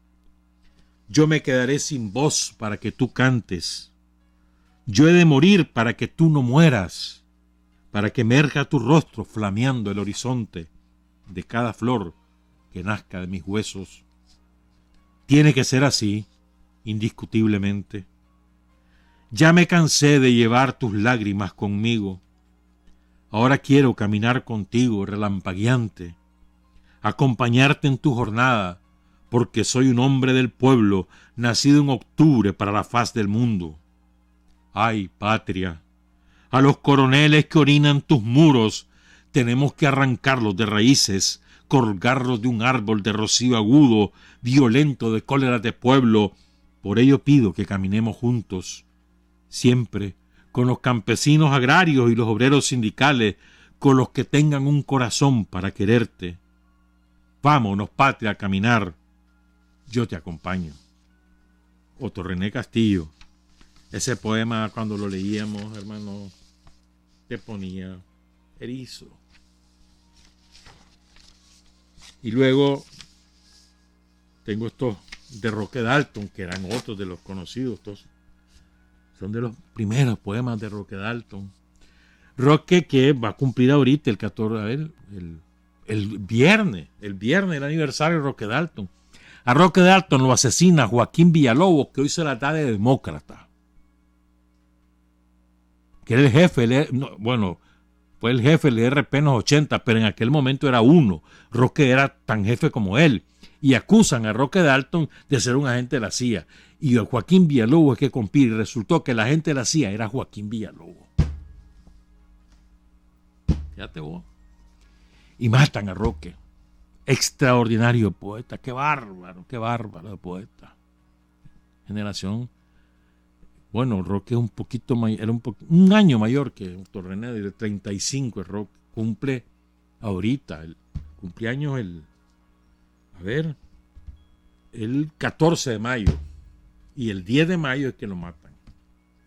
Yo me quedaré sin voz para que tú cantes. Yo he de morir para que tú no mueras, para que emerja tu rostro flameando el horizonte de cada flor que nazca de mis huesos. Tiene que ser así, indiscutiblemente. Ya me cansé de llevar tus lágrimas conmigo. Ahora quiero caminar contigo, relampagueante, acompañarte en tu jornada, porque soy un hombre del pueblo, nacido en octubre para la faz del mundo. Ay, patria, a los coroneles que orinan tus muros, tenemos que arrancarlos de raíces, colgarlos de un árbol de rocío agudo, violento de cólera de pueblo. Por ello pido que caminemos juntos, siempre con los campesinos agrarios y los obreros sindicales, con los que tengan un corazón para quererte. Vámonos, patria, a caminar. Yo te acompaño. Otto René Castillo. Ese poema, cuando lo leíamos, hermano, te ponía erizo. Y luego tengo estos de Roque Dalton, que eran otros de los conocidos. Estos son de los primeros poemas de Roque Dalton. Roque, que va a cumplir ahorita el 14, a ver, el viernes, el aniversario de Roque Dalton. A Roque Dalton lo asesina Joaquín Villalobos, que hoy se la da de demócrata. Que era el jefe, fue el jefe del IRP en los 80, pero en aquel momento era uno. Roque era tan jefe como él. Y acusan a Roque Dalton de ser un agente de la CIA. Y a Joaquín Villalobos es que compite. Y resultó que el agente de la CIA era Joaquín Villalobos. Fíjate vos. Y matan a Roque. Extraordinario poeta. Qué bárbaro de poeta. Generación. Bueno, Roque es un poquito mayor, era un año mayor que Otto René, de 35. Roque cumple ahorita, el cumpleaños el 14 de mayo. Y el 10 de mayo es que lo matan.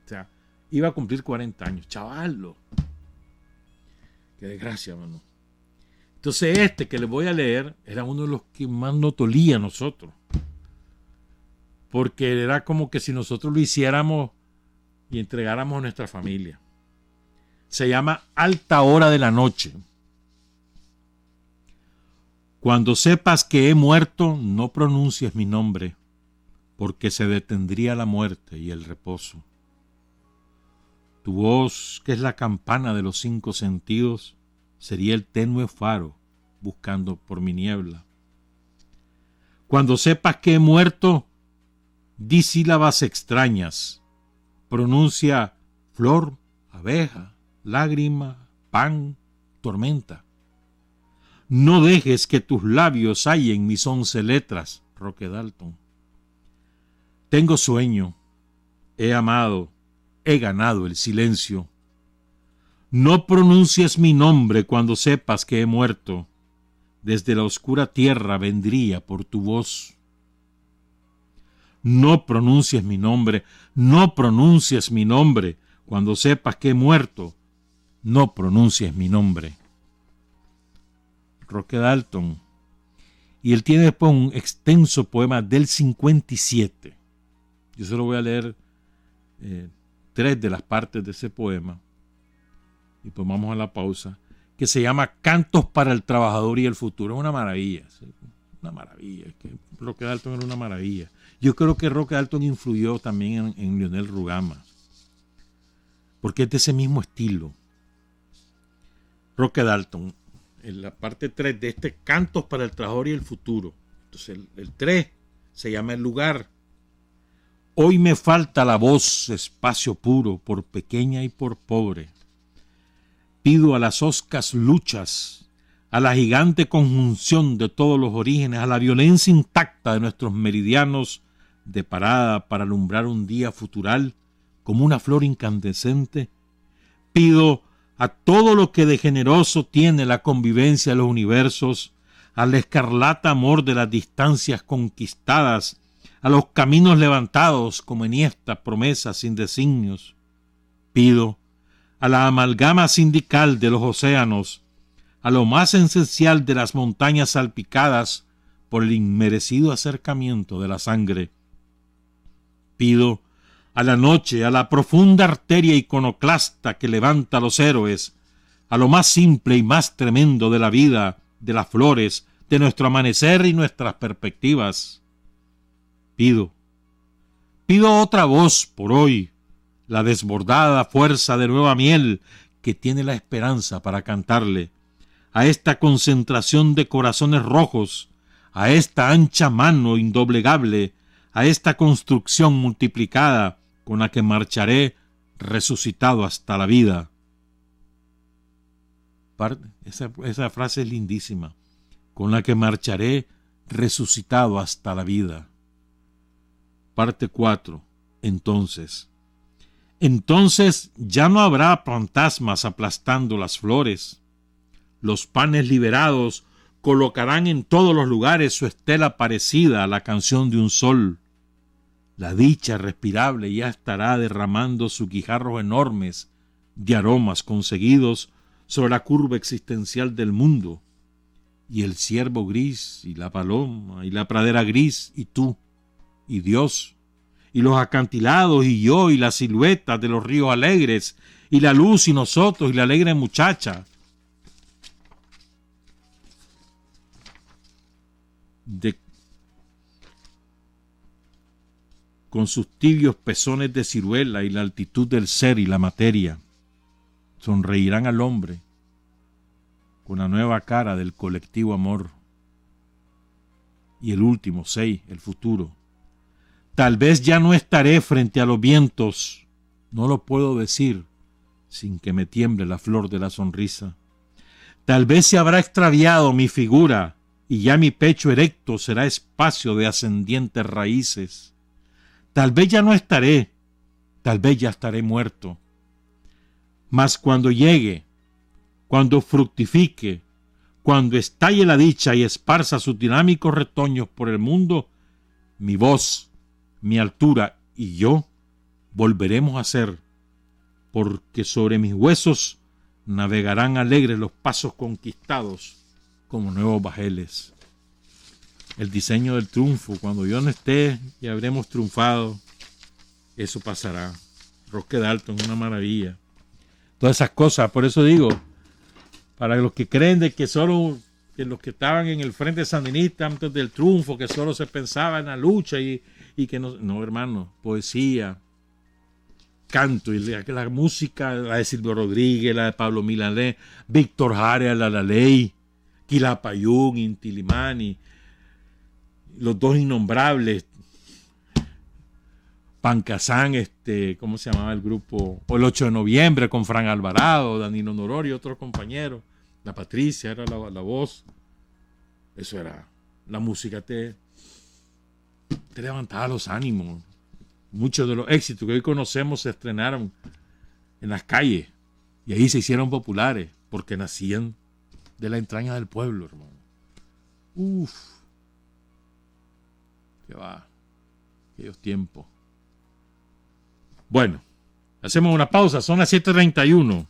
O sea, iba a cumplir 40 años. Chavalo. Qué desgracia, mano. Entonces este que les voy a leer era uno de los que más nos dolía a nosotros. Porque era como que si nosotros lo hiciéramos y entregáramos a nuestra familia. Se llama Alta Hora de la Noche. Cuando sepas que he muerto, no pronuncies mi nombre, porque se detendría la muerte y el reposo. Tu voz, que es la campana de los 5 sentidos, sería el tenue faro buscando por mi niebla. Cuando sepas que he muerto, di sílabas extrañas. Pronuncia flor, abeja, lágrima, pan, tormenta. No dejes que tus labios hallen mis 11 letras, Roque Dalton. Tengo sueño, he amado, he ganado el silencio. No pronuncies mi nombre cuando sepas que he muerto. Desde la oscura tierra vendría por tu voz. No pronuncies mi nombre, no pronuncies mi nombre. Cuando sepas que he muerto, no pronuncies mi nombre. Roque Dalton. Y él tiene después un extenso poema del 57. Yo solo voy a leer 3 de las partes de ese poema. Y pues vamos a la pausa. Que se llama Cantos para el Trabajador y el Futuro. Es una maravilla. ¿Sí? Una maravilla. Es que Roque Dalton era una maravilla. Yo creo que Roque Dalton influyó también en Leonel Rugama. Porque es de ese mismo estilo. Roque Dalton. En la parte 3 de este Cantos para el Trabajador y el Futuro. Entonces el 3 se llama El Lugar. Hoy me falta la voz, espacio puro, por pequeña y por pobre. Pido a las hoscas luchas, a la gigante conjunción de todos los orígenes, a la violencia intacta de nuestros meridianos, de parada para alumbrar un día futural como una flor incandescente. Pido a todo lo que de generoso tiene la convivencia de los universos, al escarlata amor de las distancias conquistadas, a los caminos levantados como enhiestas promesas sin designios. Pido a la amalgama sindical de los océanos, a lo más esencial de las montañas salpicadas por el inmerecido acercamiento de la sangre. Pido a la noche, a la profunda arteria iconoclasta que levanta a los héroes, a lo más simple y más tremendo de la vida, de las flores, de nuestro amanecer y nuestras perspectivas. Pido otra voz por hoy, la desbordada fuerza de nueva miel que tiene la esperanza para cantarle, a esta concentración de corazones rojos, a esta ancha mano indoblegable, a esta construcción multiplicada con la que marcharé resucitado hasta la vida. Esa frase es lindísima. Con la que marcharé resucitado hasta la vida. Parte 4. Entonces ya no habrá fantasmas aplastando las flores. Los panes liberados colocarán en todos los lugares su estela parecida a la canción de un sol. La dicha respirable ya estará derramando sus guijarros enormes de aromas conseguidos sobre la curva existencial del mundo. Y el ciervo gris, y la paloma, y la pradera gris, y tú, y Dios, y los acantilados, y yo, y las siluetas de los ríos alegres, y la luz, y nosotros, y la alegre muchacha. Con sus tibios pezones de ciruela y la altitud del ser y la materia, sonreirán al hombre con la nueva cara del colectivo amor. Y el último, 6, el futuro. Tal vez ya no estaré frente a los vientos, no lo puedo decir sin que me tiemble la flor de la sonrisa. Tal vez se habrá extraviado mi figura y ya mi pecho erecto será espacio de ascendientes raíces. Tal vez ya no estaré, tal vez ya estaré muerto. Mas cuando llegue, cuando fructifique, cuando estalle la dicha y esparza sus dinámicos retoños por el mundo, mi voz, mi altura y yo volveremos a ser, porque sobre mis huesos navegarán alegres los pasos conquistados como nuevos bajeles. El diseño del triunfo, cuando yo no esté y habremos triunfado, eso pasará. Roque Dalton, una maravilla. Todas esas cosas, por eso digo, para los que creen de que solo que los que estaban en el frente sandinista antes del triunfo, que solo se pensaba en la lucha y que no, hermano, poesía, canto, y la música, la de Silvio Rodríguez, la de Pablo Milanés, Víctor Jara, la ley, Quilapayún, Inti Illimani, los dos innombrables, Pancasán, ¿cómo se llamaba el grupo? O el 8 de noviembre con Fran Alvarado, Danilo Norori y otros compañeros. La Patricia era la voz. Eso era. La música te levantaba los ánimos. Muchos de los éxitos que hoy conocemos se estrenaron en las calles y ahí se hicieron populares porque nacían de la entraña del pueblo, hermano. Uf. Que va. Aquellos tiempos. Bueno, hacemos una pausa, son las 7:31.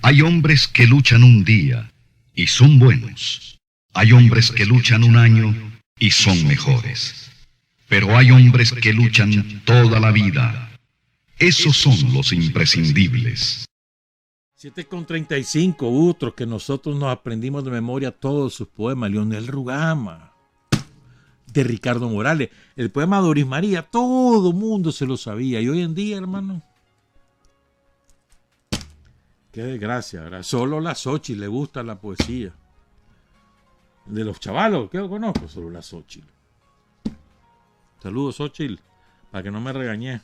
Hay hombres que luchan un día y son buenos. Hay hombres que luchan un año y son mejores. Pero hay hombres que luchan toda la vida. Esos son los imprescindibles. 7:35, otros que nosotros nos aprendimos de memoria todos sus poemas. Leonel Rugama, de Ricardo Morales, el poema de Doris María, todo mundo se lo sabía. Y hoy en día, hermano, qué desgracia, ¿verdad? Solo la Xochitl le gusta la poesía. De los chavalos que yo conozco, solo la Xochitl. Saludos, Xochitl, para que no me regañé.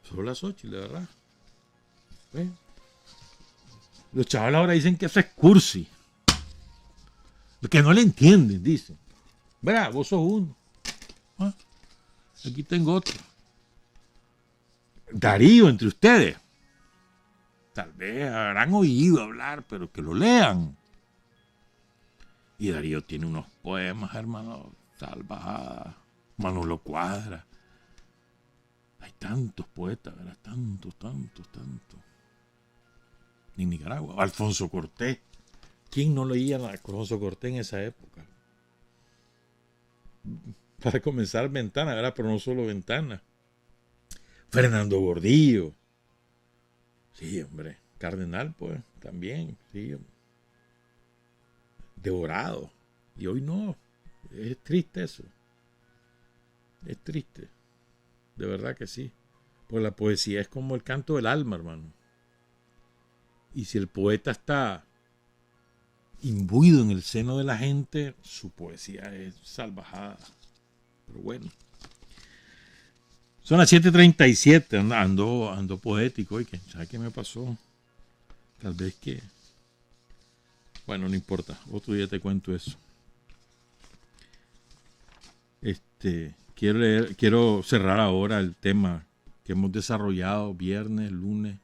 Solo la Xochitl, de verdad. ¿Ves? Los chavalos ahora dicen que eso es cursi. Que no le entienden, dicen. Verá, vos sos uno. ¿Ah? Aquí tengo otro. Darío, entre ustedes. Tal vez habrán oído hablar, pero que lo lean. Y Darío tiene unos poemas, hermano, salvajadas. Manolo Cuadra. Hay tantos poetas, ¿verdad? Tantos. En Nicaragua. Alfonso Cortés. ¿Quién no leía a Alfonso Cortés en esa época? Para comenzar, Ventana, ¿verdad? Pero no solo Ventana. Fernando Gordillo. Sí, hombre. Cardenal, pues, también. Sí, hombre. Devorado. Y hoy no. Es triste eso. Es triste. De verdad que sí. Pues la poesía es como el canto del alma, hermano. Y si el poeta está imbuido en el seno de la gente, su poesía es salvajada. Pero bueno. Son las 7:37, ando poético. ¿Y sabes qué me pasó? Tal vez que... Bueno, no importa. Otro día te cuento eso. Quiero cerrar ahora el tema que hemos desarrollado viernes, lunes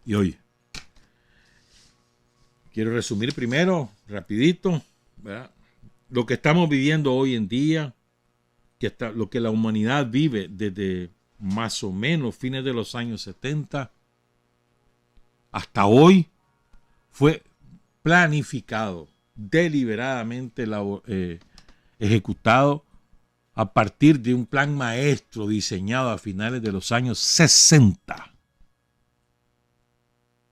y hoy. Quiero resumir primero, rapidito, ¿verdad? Lo que estamos viviendo hoy en día, lo que la humanidad vive desde más o menos fines de los años 70 hasta hoy, fue planificado, deliberadamente ejecutado a partir de un plan maestro diseñado a finales de los años 60.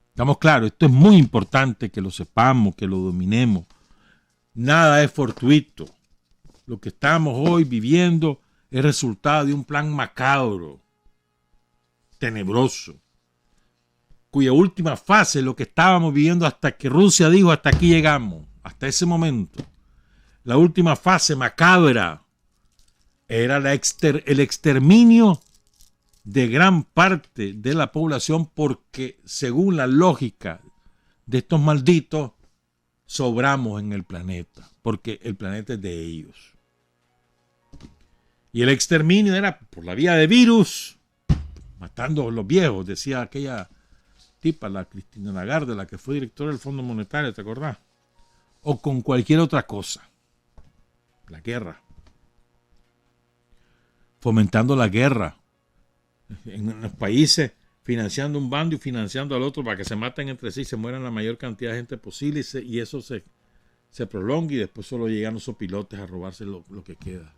Estamos claros, esto es muy importante que lo sepamos, que lo dominemos. Nada es fortuito. Lo que estamos hoy viviendo es resultado de un plan macabro, tenebroso, cuya última fase es lo que estábamos viviendo hasta que Rusia dijo hasta aquí llegamos, hasta ese momento. La última fase macabra era el exterminio de gran parte de la población, porque según la lógica de estos malditos, sobramos en el planeta, porque el planeta es de ellos. Y el exterminio era por la vía de virus, matando a los viejos, decía aquella tipa, la Cristina Lagarde, la que fue directora del Fondo Monetario, ¿te acordás? O con cualquier otra cosa. La guerra. Fomentando la guerra en los países, financiando un bando y financiando al otro para que se maten entre sí y se mueran la mayor cantidad de gente posible, y eso se prolonga, y después solo llegan los pilotes a robarse lo que queda.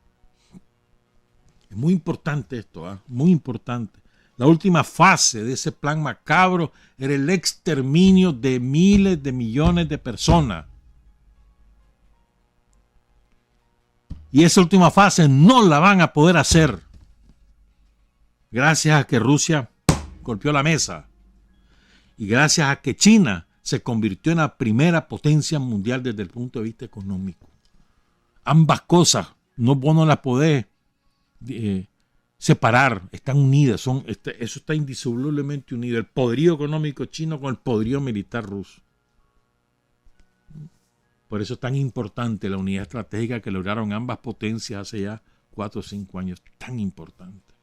Es muy importante esto, muy importante. La última fase de ese plan macabro era el exterminio de miles de millones de personas. Y esa última fase no la van a poder hacer gracias a que Rusia golpeó la mesa y gracias a que China se convirtió en la primera potencia mundial desde el punto de vista económico. Ambas cosas vos no las podés separar, están unidas, eso está indisolublemente unido, el poderío económico chino con el poderío militar ruso. Por eso es tan importante la unidad estratégica que lograron ambas potencias hace ya 4 o 5 años, tan importante.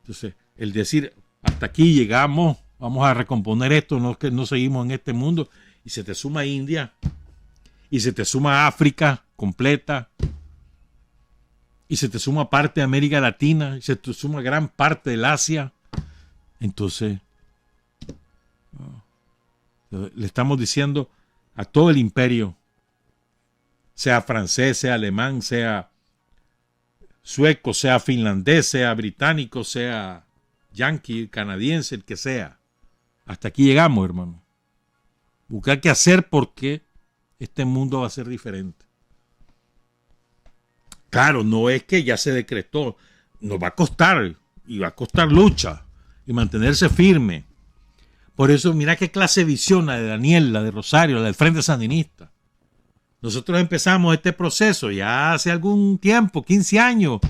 Entonces, el decir, hasta aquí llegamos, vamos a recomponer esto, no seguimos en este mundo, y se te suma India, y se te suma África completa, y se te suma parte de América Latina, y se te suma gran parte del Asia. Entonces, le estamos diciendo a todo el imperio, sea francés, sea alemán, sea sueco, sea finlandés, sea británico, sea yanqui, canadiense, el que sea. Hasta aquí llegamos, hermano. Buscar qué hacer, porque este mundo va a ser diferente. Claro, no es que ya se decretó, nos va a costar, y va a costar lucha, y mantenerse firme. Por eso, mira qué clase de visión la de Daniel, la de Rosario, la del Frente Sandinista. Nosotros empezamos este proceso ya hace algún tiempo, 15 años,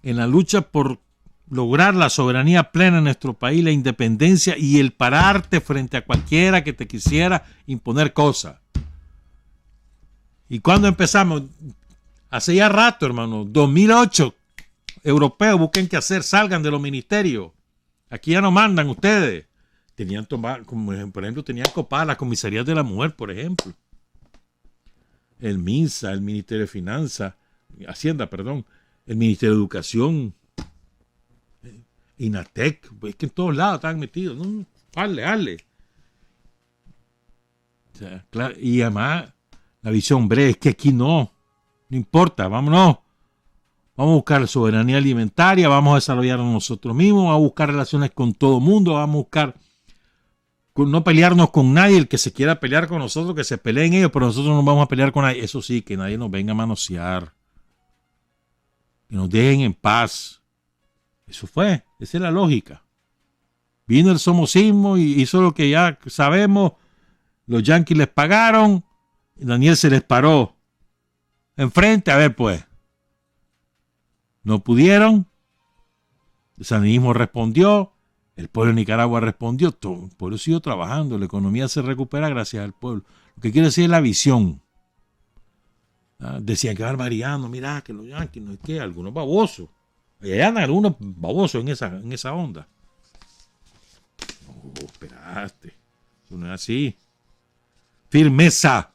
en la lucha por lograr la soberanía plena en nuestro país, la independencia y el pararte frente a cualquiera que te quisiera imponer cosas. ¿Y cuándo empezamos? Hace ya rato, hermano, 2008. Europeos, busquen qué hacer, salgan de los ministerios. Aquí ya no mandan ustedes. Tenían por ejemplo, tenían copadas las comisarías de la mujer, por ejemplo. El MINSA, el Ministerio de Finanzas, Hacienda, perdón, el Ministerio de Educación, INATEC, es que en todos lados están metidos. ¿No? Hazle. O sea, claro, y además, la visión breve es que aquí no importa, vámonos. Vamos a buscar soberanía alimentaria, vamos a desarrollarnos nosotros mismos, vamos a buscar relaciones con todo el mundo, vamos a buscar no pelearnos con nadie. El que se quiera pelear con nosotros, que se peleen ellos, pero nosotros no vamos a pelear con nadie. Eso sí, que nadie nos venga a manosear. Que nos dejen en paz. Eso fue. Esa es la lógica. Vino el somocismo y hizo lo que ya sabemos. Los yanquis les pagaron. Y Daniel se les paró enfrente. A ver, pues. No pudieron. El sandinismo respondió. El pueblo de Nicaragua respondió. Todo el pueblo siguió trabajando. La economía se recupera gracias al pueblo. Lo que quiere decir es la visión. Decían que barbaridad. Mira, que los yanquis, no es que algunos babosos. Y allá andan algunos babosos en esa onda. No, esperaste. Eso no es así. Firmeza.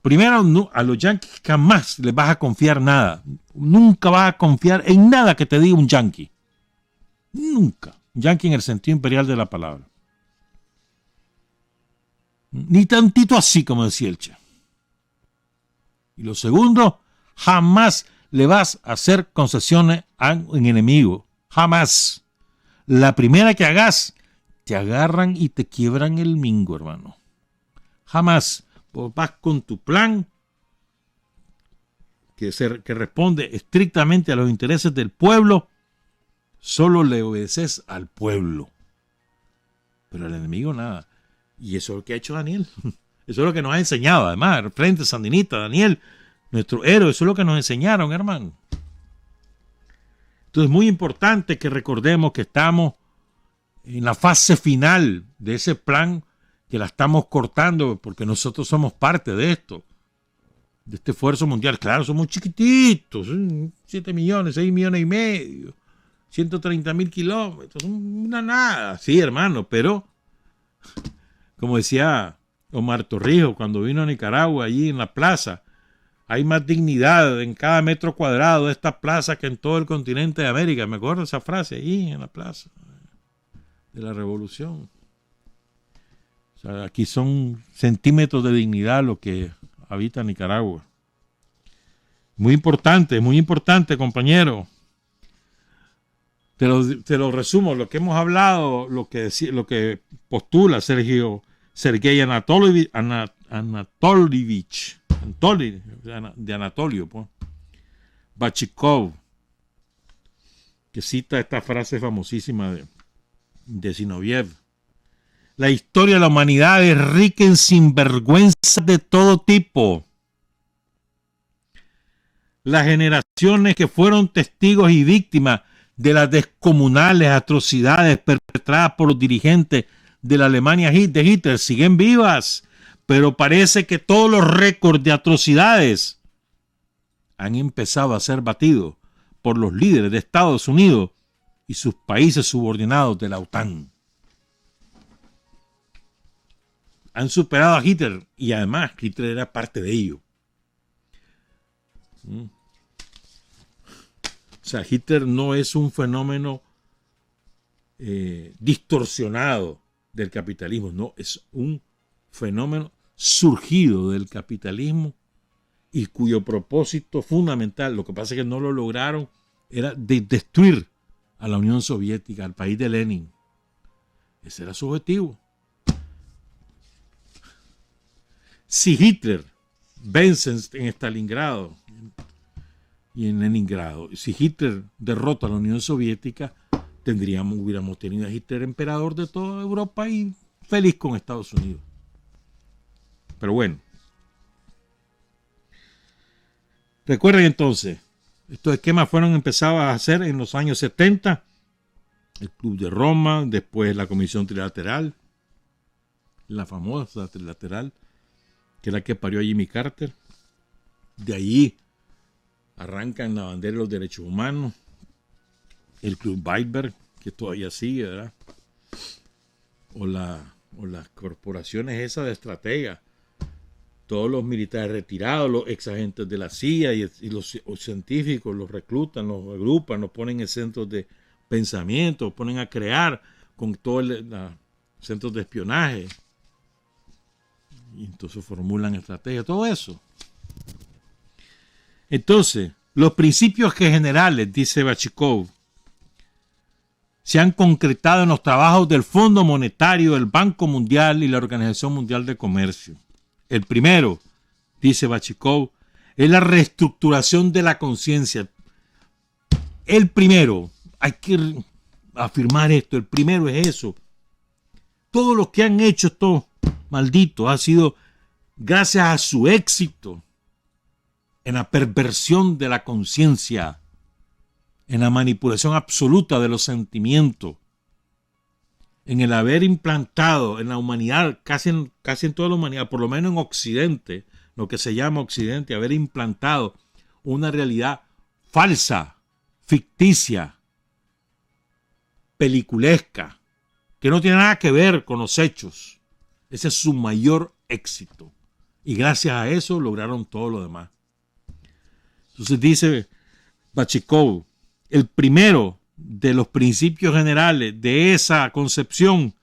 Primero, no, a los yanquis jamás les vas a confiar nada. Nunca vas a confiar en nada que te diga un yanqui. Nunca. Yanqui en el sentido imperial de la palabra. Ni tantito así, como decía el Che. Y lo segundo, jamás le vas a hacer concesiones a un enemigo. Jamás. La primera que hagas, te agarran y te quiebran el mingo, hermano. Jamás. Vos vas con tu plan que responde estrictamente a los intereses del pueblo. Solo le obedeces al pueblo. Pero al enemigo nada. Y eso es lo que ha hecho Daniel. Eso es lo que nos ha enseñado. Además, el Frente Sandinista, Daniel, nuestro héroe, eso es lo que nos enseñaron, hermano. Entonces es muy importante que recordemos que estamos en la fase final de ese plan, que la estamos cortando porque nosotros somos parte de esto, de este esfuerzo mundial. Claro, somos chiquititos, 7 millones, 6 millones y medio, 130,000 kilómetros, una nada. Sí, hermano, pero como decía Omar Torrijos cuando vino a Nicaragua, allí en la plaza, hay más dignidad en cada metro cuadrado de esta plaza que en todo el continente de América. Me acuerdo esa frase allí en la plaza de la Revolución. O sea, aquí son centímetros de dignidad lo que habita Nicaragua. Muy importante, compañero. Te lo resumo, lo que hemos hablado, lo que postula Sergei Anatolievich, de Anatolio, pues, Bachikov, que cita esta frase famosísima de Zinoviev. La historia de la humanidad es rica en sinvergüenzas de todo tipo. Las generaciones que fueron testigos y víctimas de las descomunales atrocidades perpetradas por los dirigentes de la Alemania de Hitler siguen vivas, pero parece que todos los récords de atrocidades han empezado a ser batidos por los líderes de Estados Unidos y sus países subordinados de la OTAN. Han superado a Hitler y además Hitler era parte de ello. O sea, Hitler no es un fenómeno distorsionado del capitalismo, no, es un fenómeno surgido del capitalismo y cuyo propósito fundamental, lo que pasa es que no lo lograron, era de destruir a la Unión Soviética, al país de Lenin. Ese era su objetivo. Si Hitler vence en Stalingrado y en Leningrado, si Hitler derrota a la Unión Soviética, hubiéramos tenido a Hitler emperador de toda Europa y feliz con Estados Unidos. Pero bueno. Recuerden entonces, estos esquemas fueron empezados a hacer en los años 70. El Club de Roma, después la Comisión Trilateral, la famosa Trilateral, que es la que parió a Jimmy Carter. De ahí arrancan la bandera de los derechos humanos, el Club Bilderberg, que todavía sigue, ¿verdad? O las corporaciones esas de estrategas, todos los militares retirados, los ex agentes de la CIA y los científicos los reclutan, los agrupan, los ponen en centros de pensamiento, los ponen a crear con todos los centros de espionaje. Y entonces formulan estrategias, todo eso. Entonces, los principios generales, dice Bachikov, se han concretado en los trabajos del Fondo Monetario, el Banco Mundial y la Organización Mundial de Comercio. El primero, dice Bachikov, es la reestructuración de la conciencia. El primero, hay que afirmar esto, el primero es eso. Todo lo que han hecho estos malditos ha sido gracias a su éxito en la perversión de la conciencia, en la manipulación absoluta de los sentimientos, en el haber implantado en la humanidad, casi en toda la humanidad, por lo menos en Occidente, lo que se llama Occidente, haber implantado una realidad falsa, ficticia, peliculesca, que no tiene nada que ver con los hechos. Ese es su mayor éxito. Y gracias a eso lograron todo lo demás. Entonces dice Bachikov, el primero de los principios generales de esa concepción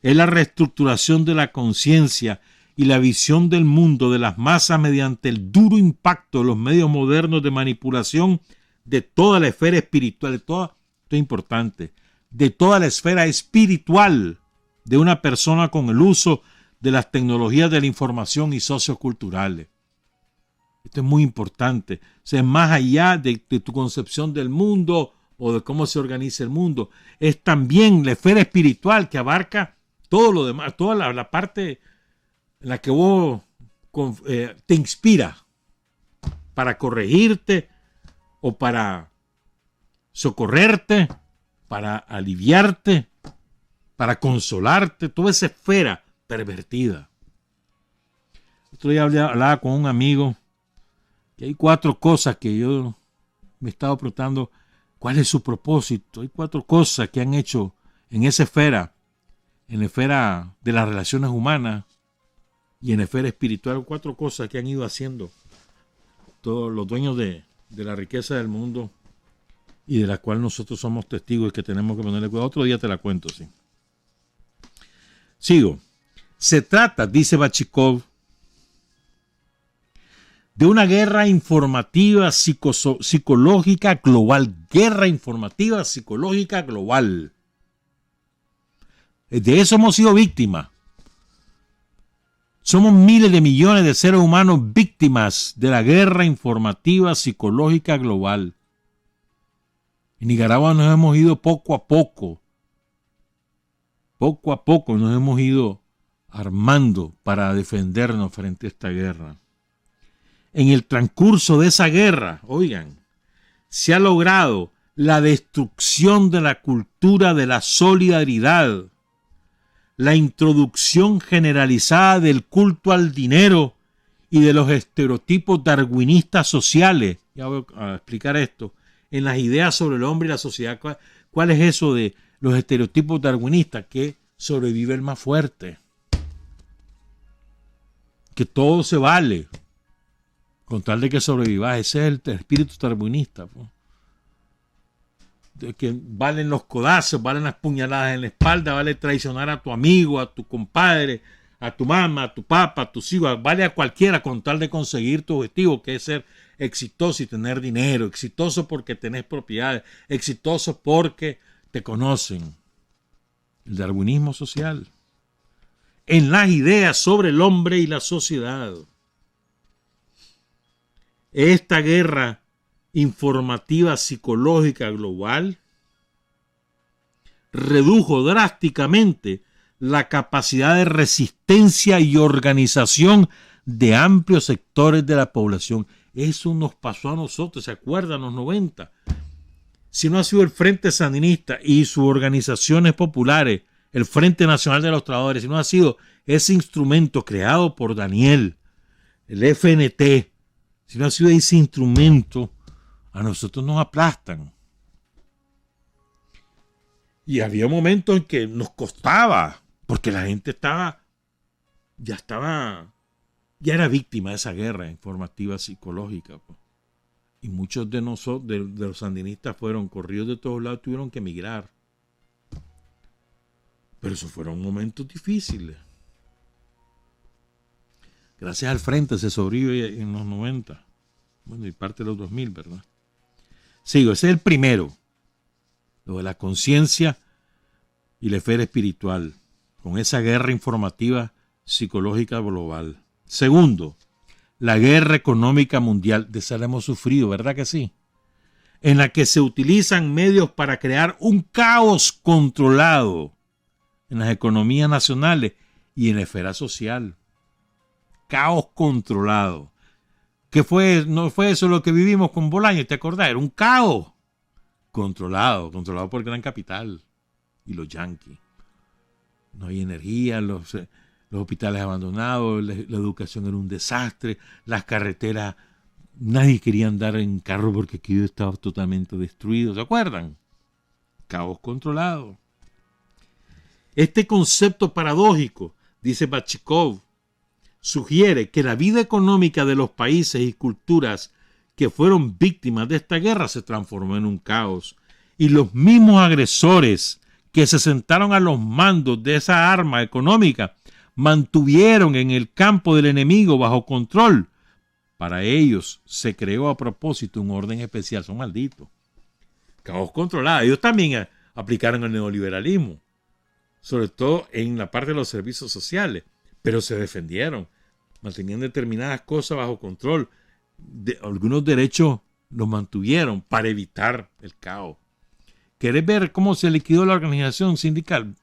es la reestructuración de la conciencia y la visión del mundo de las masas mediante el duro impacto de los medios modernos de manipulación de toda la esfera espiritual, esto es importante, de toda la esfera espiritual de una persona con el uso de las tecnologías de la información y socioculturales. Esto es muy importante. O sea, más allá de tu concepción del mundo o de cómo se organiza el mundo, es también la esfera espiritual que abarca todo lo demás, toda la parte en la que vos te inspira para corregirte o para socorrerte, para aliviarte, para consolarte, toda esa esfera pervertida. Otro día hablaba con un amigo que hay 4 cosas que yo me he estado preguntando cuál es su propósito. Hay 4 cosas que han hecho en esa esfera, en la esfera de las relaciones humanas y en la esfera espiritual, 4 cosas que han ido haciendo todos los dueños de la riqueza del mundo y de la cual nosotros somos testigos y que tenemos que ponerle cuidado. Otro día te la cuento, sí. Sigo. Se trata, dice Bachikov, de una guerra informativa psicológica global. Guerra informativa psicológica global. De eso hemos sido víctimas. Somos miles de millones de seres humanos víctimas de la guerra informativa psicológica global. En Nicaragua nos hemos ido poco a poco nos hemos ido armando para defendernos frente a esta guerra. En el transcurso de esa guerra, oigan, se ha logrado la destrucción de la cultura de la solidaridad, la introducción generalizada del culto al dinero y de los estereotipos darwinistas sociales. Ya voy a explicar esto. En las ideas sobre el hombre y la sociedad, ¿cuál es eso de los estereotipos darwinistas? Que sobrevive el más fuerte, que todo se vale con tal de que sobrevivas. Ese es el espíritu darwinista, pues. De que valen los codazos, valen las puñaladas en la espalda, vale traicionar a tu amigo, a tu compadre, a tu mamá, a tu papá, a tus hijos, vale a cualquiera con tal de conseguir tu objetivo, que es ser exitoso y tener dinero, exitoso porque tenés propiedades, exitoso porque te conocen. El darwinismo social. En las ideas sobre el hombre y la sociedad. Esta guerra informativa psicológica global redujo drásticamente la capacidad de resistencia y organización de amplios sectores de la población. Eso nos pasó a nosotros, ¿se acuerdan? Los 90. Si no ha sido el Frente Sandinista y sus organizaciones populares, el Frente Nacional de los Trabajadores, si no ha sido ese instrumento creado por Daniel, el FNT, si no ha sido ese instrumento, a nosotros nos aplastan. Y había momentos en que nos costaba, porque la gente ya era víctima de esa guerra informativa psicológica, pues. Y muchos de nosotros, de los sandinistas, fueron corridos de todos lados, tuvieron que emigrar. Pero esos fueron momentos difíciles. Gracias al Frente se sobrevive en los 90. Bueno, y parte de los 2000, ¿verdad? Sigo, ese es el primero. Lo de la conciencia y la esfera espiritual. Con esa guerra informativa psicológica global. Segundo, la guerra económica mundial. De esa la hemos sufrido, ¿verdad que sí? en la que se utilizan medios para crear un caos controlado en las economías nacionales y en la esfera social. Caos controlado. ¿Qué fue? No fue eso lo que vivimos con Bolaños, ¿te acordás? Era un caos controlado por el gran capital y los yanquis. No hay energía, los hospitales abandonados, la educación era un desastre, las carreteras, nadie quería andar en carro porque aquello estaba totalmente destruido, ¿se acuerdan? Caos controlado. Este concepto paradójico, dice Bachikov, sugiere que la vida económica de los países y culturas que fueron víctimas de esta guerra se transformó en un caos, y los mismos agresores que se sentaron a los mandos de esa arma económica mantuvieron en el campo del enemigo bajo control. Para ellos se creó a propósito un orden especial. Son malditos. Caos controlado. Ellos también aplicaron el neoliberalismo, sobre todo en la parte de los servicios sociales, pero se defendieron, mantenían determinadas cosas bajo control. Algunos derechos los mantuvieron para evitar el caos. ¿Querés ver cómo se liquidó la organización sindical?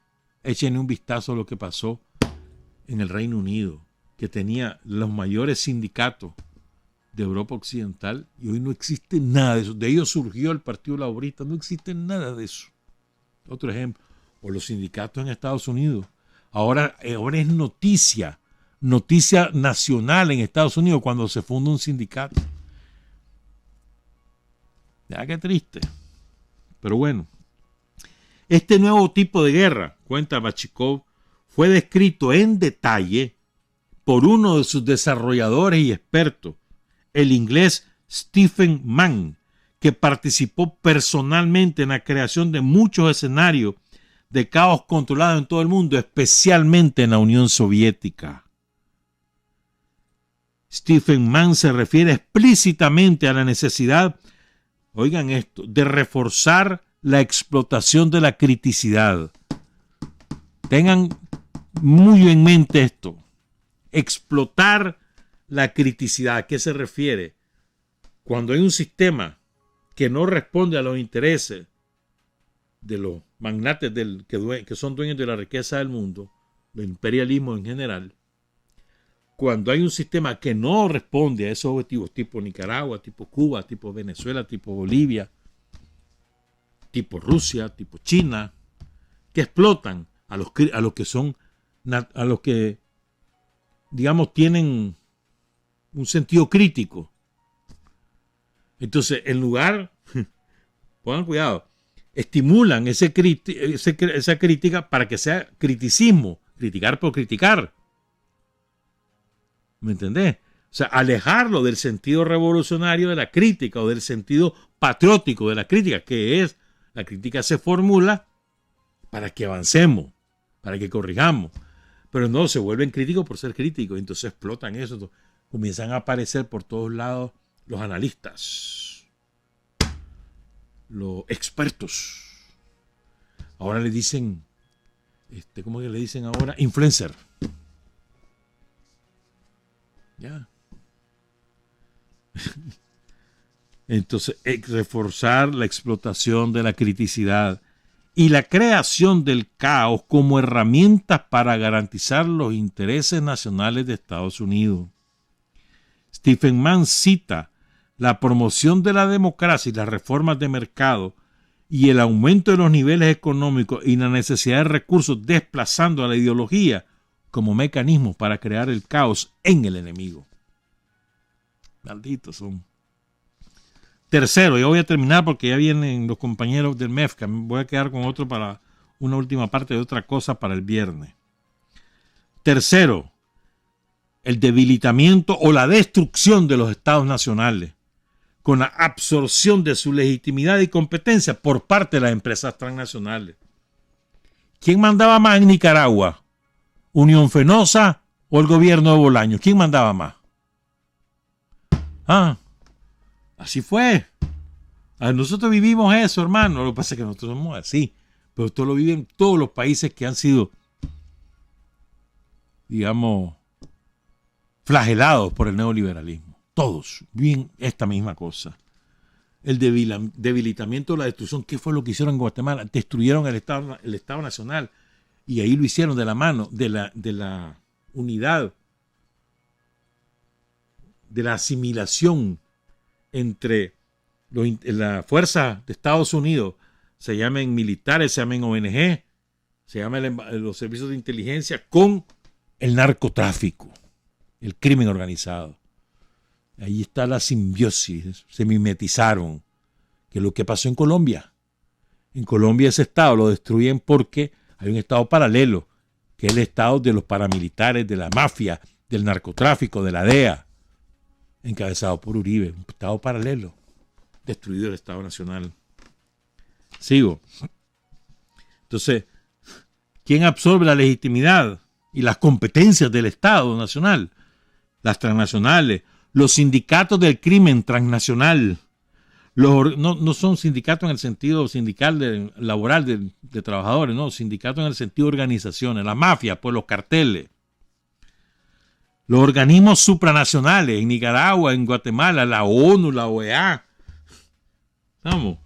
Échenle un vistazo a lo que pasó en el Reino Unido, que tenía los mayores sindicatos de Europa Occidental, y hoy no existe nada de eso. De ellos surgió el Partido Laborista, no existe nada de eso. Otro ejemplo, o los sindicatos en Estados Unidos. Ahora es noticia nacional en Estados Unidos cuando se funda un sindicato. Ya, qué triste. Pero bueno, este nuevo tipo de guerra, cuenta Bachikov, fue descrito en detalle por uno de sus desarrolladores y expertos, el inglés Stephen Mann, que participó personalmente en la creación de muchos escenarios de caos controlado en todo el mundo, especialmente en la Unión Soviética. Stephen Mann se refiere explícitamente a la necesidad, oigan esto, de reforzar la explotación de la criticidad. Tengan muy en mente esto. Explotar la criticidad. ¿A qué se refiere? Cuando hay un sistema que no responde a los intereses de los magnates que son dueños de la riqueza del mundo, del imperialismo en general, cuando hay un sistema que no responde a esos objetivos, tipo Nicaragua, tipo Cuba, tipo Venezuela, tipo Bolivia, tipo Rusia, tipo China, que explotan a los que digamos tienen un sentido crítico. Entonces, en lugar, pongan cuidado, estimulan esa crítica para que sea criticismo, criticar por criticar. ¿Me entendés? O sea, alejarlo del sentido revolucionario de la crítica o del sentido patriótico de la crítica, que es, la crítica se formula para que avancemos, para que corrijamos, pero no, se vuelven críticos por ser críticos, entonces explotan eso, comienzan a aparecer por todos lados los analistas, los expertos. Ahora le dicen, ¿cómo que le dicen ahora? Influencer. Ya. Entonces, reforzar la explotación de la criticidad y la creación del caos como herramientas para garantizar los intereses nacionales de Estados Unidos. Stephen Mann cita la promoción de la democracia y las reformas de mercado y el aumento de los niveles económicos y la necesidad de recursos desplazando a la ideología como mecanismos para crear el caos en el enemigo. Malditos son. Tercero, yo voy a terminar porque ya vienen los compañeros del MEFCA. Me voy a quedar con otro para una última parte de otra cosa para el viernes. Tercero, el debilitamiento o la destrucción de los estados nacionales con la absorción de su legitimidad y competencia por parte de las empresas transnacionales. ¿Quién mandaba más en Nicaragua? ¿Unión Fenosa o el gobierno de Bolaños? ¿Quién mandaba más? Así fue. Nosotros vivimos eso, hermano. Lo que pasa es que nosotros somos así. Pero esto lo viven todos los países que han sido, digamos, flagelados por el neoliberalismo. Todos viven esta misma cosa. el debilitamiento, la destrucción. ¿Qué fue lo que hicieron en Guatemala? Destruyeron el Estado Nacional, y ahí lo hicieron de la mano de la unidad, de la asimilación entre la fuerza de Estados Unidos, se llamen militares, se llamen ONG, se llaman los servicios de inteligencia, con el narcotráfico, el crimen organizado. Ahí está la simbiosis, se mimetizaron, que es lo que pasó en Colombia. En Colombia ese estado lo destruyen porque hay un estado paralelo, que es el estado de los paramilitares, de la mafia, del narcotráfico, de la DEA, encabezado por Uribe, un estado paralelo, destruido el Estado Nacional. Sigo. Entonces, ¿quién absorbe la legitimidad y las competencias del Estado Nacional? Las transnacionales, los sindicatos del crimen transnacional. No son sindicatos en el sentido sindical laboral de trabajadores, no, sindicatos en el sentido de organizaciones, la mafia, pues los carteles. Los organismos supranacionales en Nicaragua, en Guatemala, la ONU, la OEA. ¿Estamos?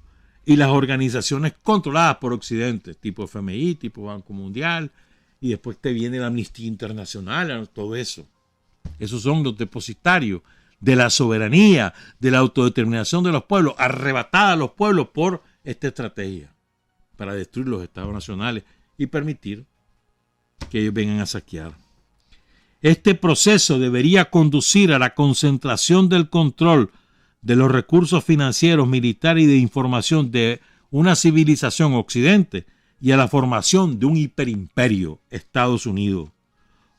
Y las organizaciones controladas por Occidente, tipo FMI, tipo Banco Mundial, y después te viene la Amnistía Internacional, todo eso. Esos son los depositarios de la soberanía, de la autodeterminación de los pueblos, arrebatada a los pueblos por esta estrategia para destruir los estados nacionales y permitir que ellos vengan a saquear. Este proceso debería conducir a la concentración del control de los recursos financieros, militares y de información de una civilización occidente y a la formación de un hiperimperio, Estados Unidos.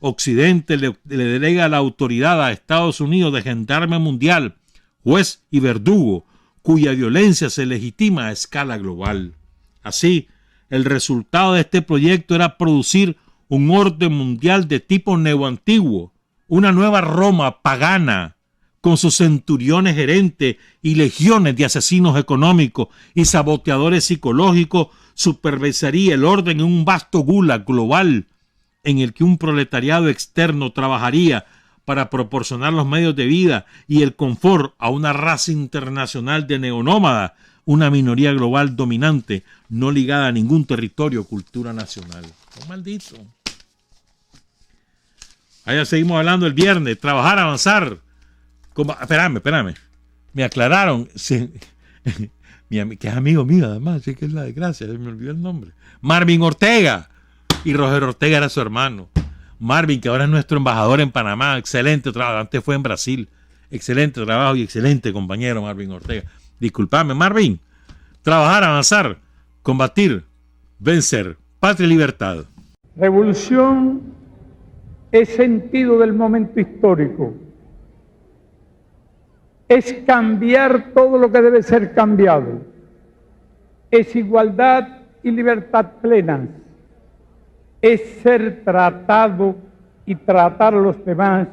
Occidente le delega la autoridad a Estados Unidos de gendarme mundial, juez y verdugo, cuya violencia se legitima a escala global. Así, el resultado de este proyecto era producir un orden mundial de tipo neoantiguo, una nueva Roma pagana, con sus centuriones gerentes y legiones de asesinos económicos y saboteadores psicológicos, supervisaría el orden en un vasto gulag global en el que un proletariado externo trabajaría para proporcionar los medios de vida y el confort a una raza internacional de neonómadas, una minoría global dominante, no ligada a ningún territorio o cultura nacional. ¡Oh, maldito! Allá seguimos hablando el viernes, trabajar, avanzar. Espérame. Me aclararon, que es amigo mío además, sí que es la desgracia, me olvidó el nombre. Marvin Ortega. Y Roger Ortega era su hermano. Marvin, que ahora es nuestro embajador en Panamá, excelente trabajo, antes fue en Brasil. Excelente trabajo y excelente compañero Marvin Ortega. Disculpame, Marvin. Trabajar, avanzar, combatir, vencer, patria y libertad. Revolución es sentido del momento histórico. Es cambiar todo lo que debe ser cambiado. Es igualdad y libertad plenas. Es ser tratado y tratar a los demás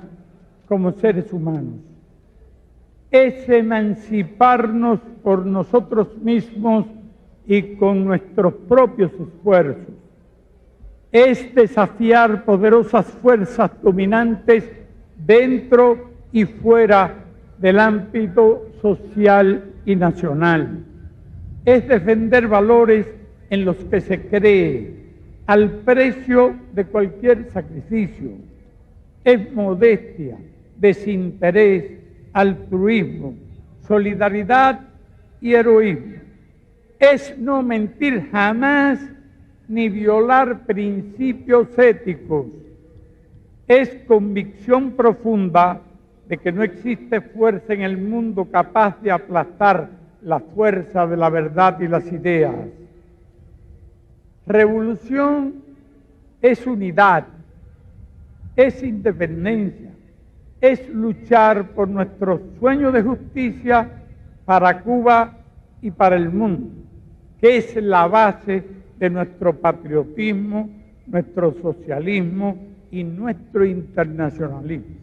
como seres humanos. Es emanciparnos por nosotros mismos y con nuestros propios esfuerzos. Es desafiar poderosas fuerzas dominantes dentro y fuera del ámbito social y nacional. Es defender valores en los que se cree, al precio de cualquier sacrificio. Es modestia, desinterés, altruismo, solidaridad y heroísmo. Es no mentir jamás ni violar principios éticos. Es convicción profunda de que no existe fuerza en el mundo capaz de aplastar la fuerza de la verdad y las ideas. Revolución es unidad, es independencia, es luchar por nuestro sueño de justicia para Cuba y para el mundo, que es la base de nuestro patriotismo, nuestro socialismo y nuestro internacionalismo.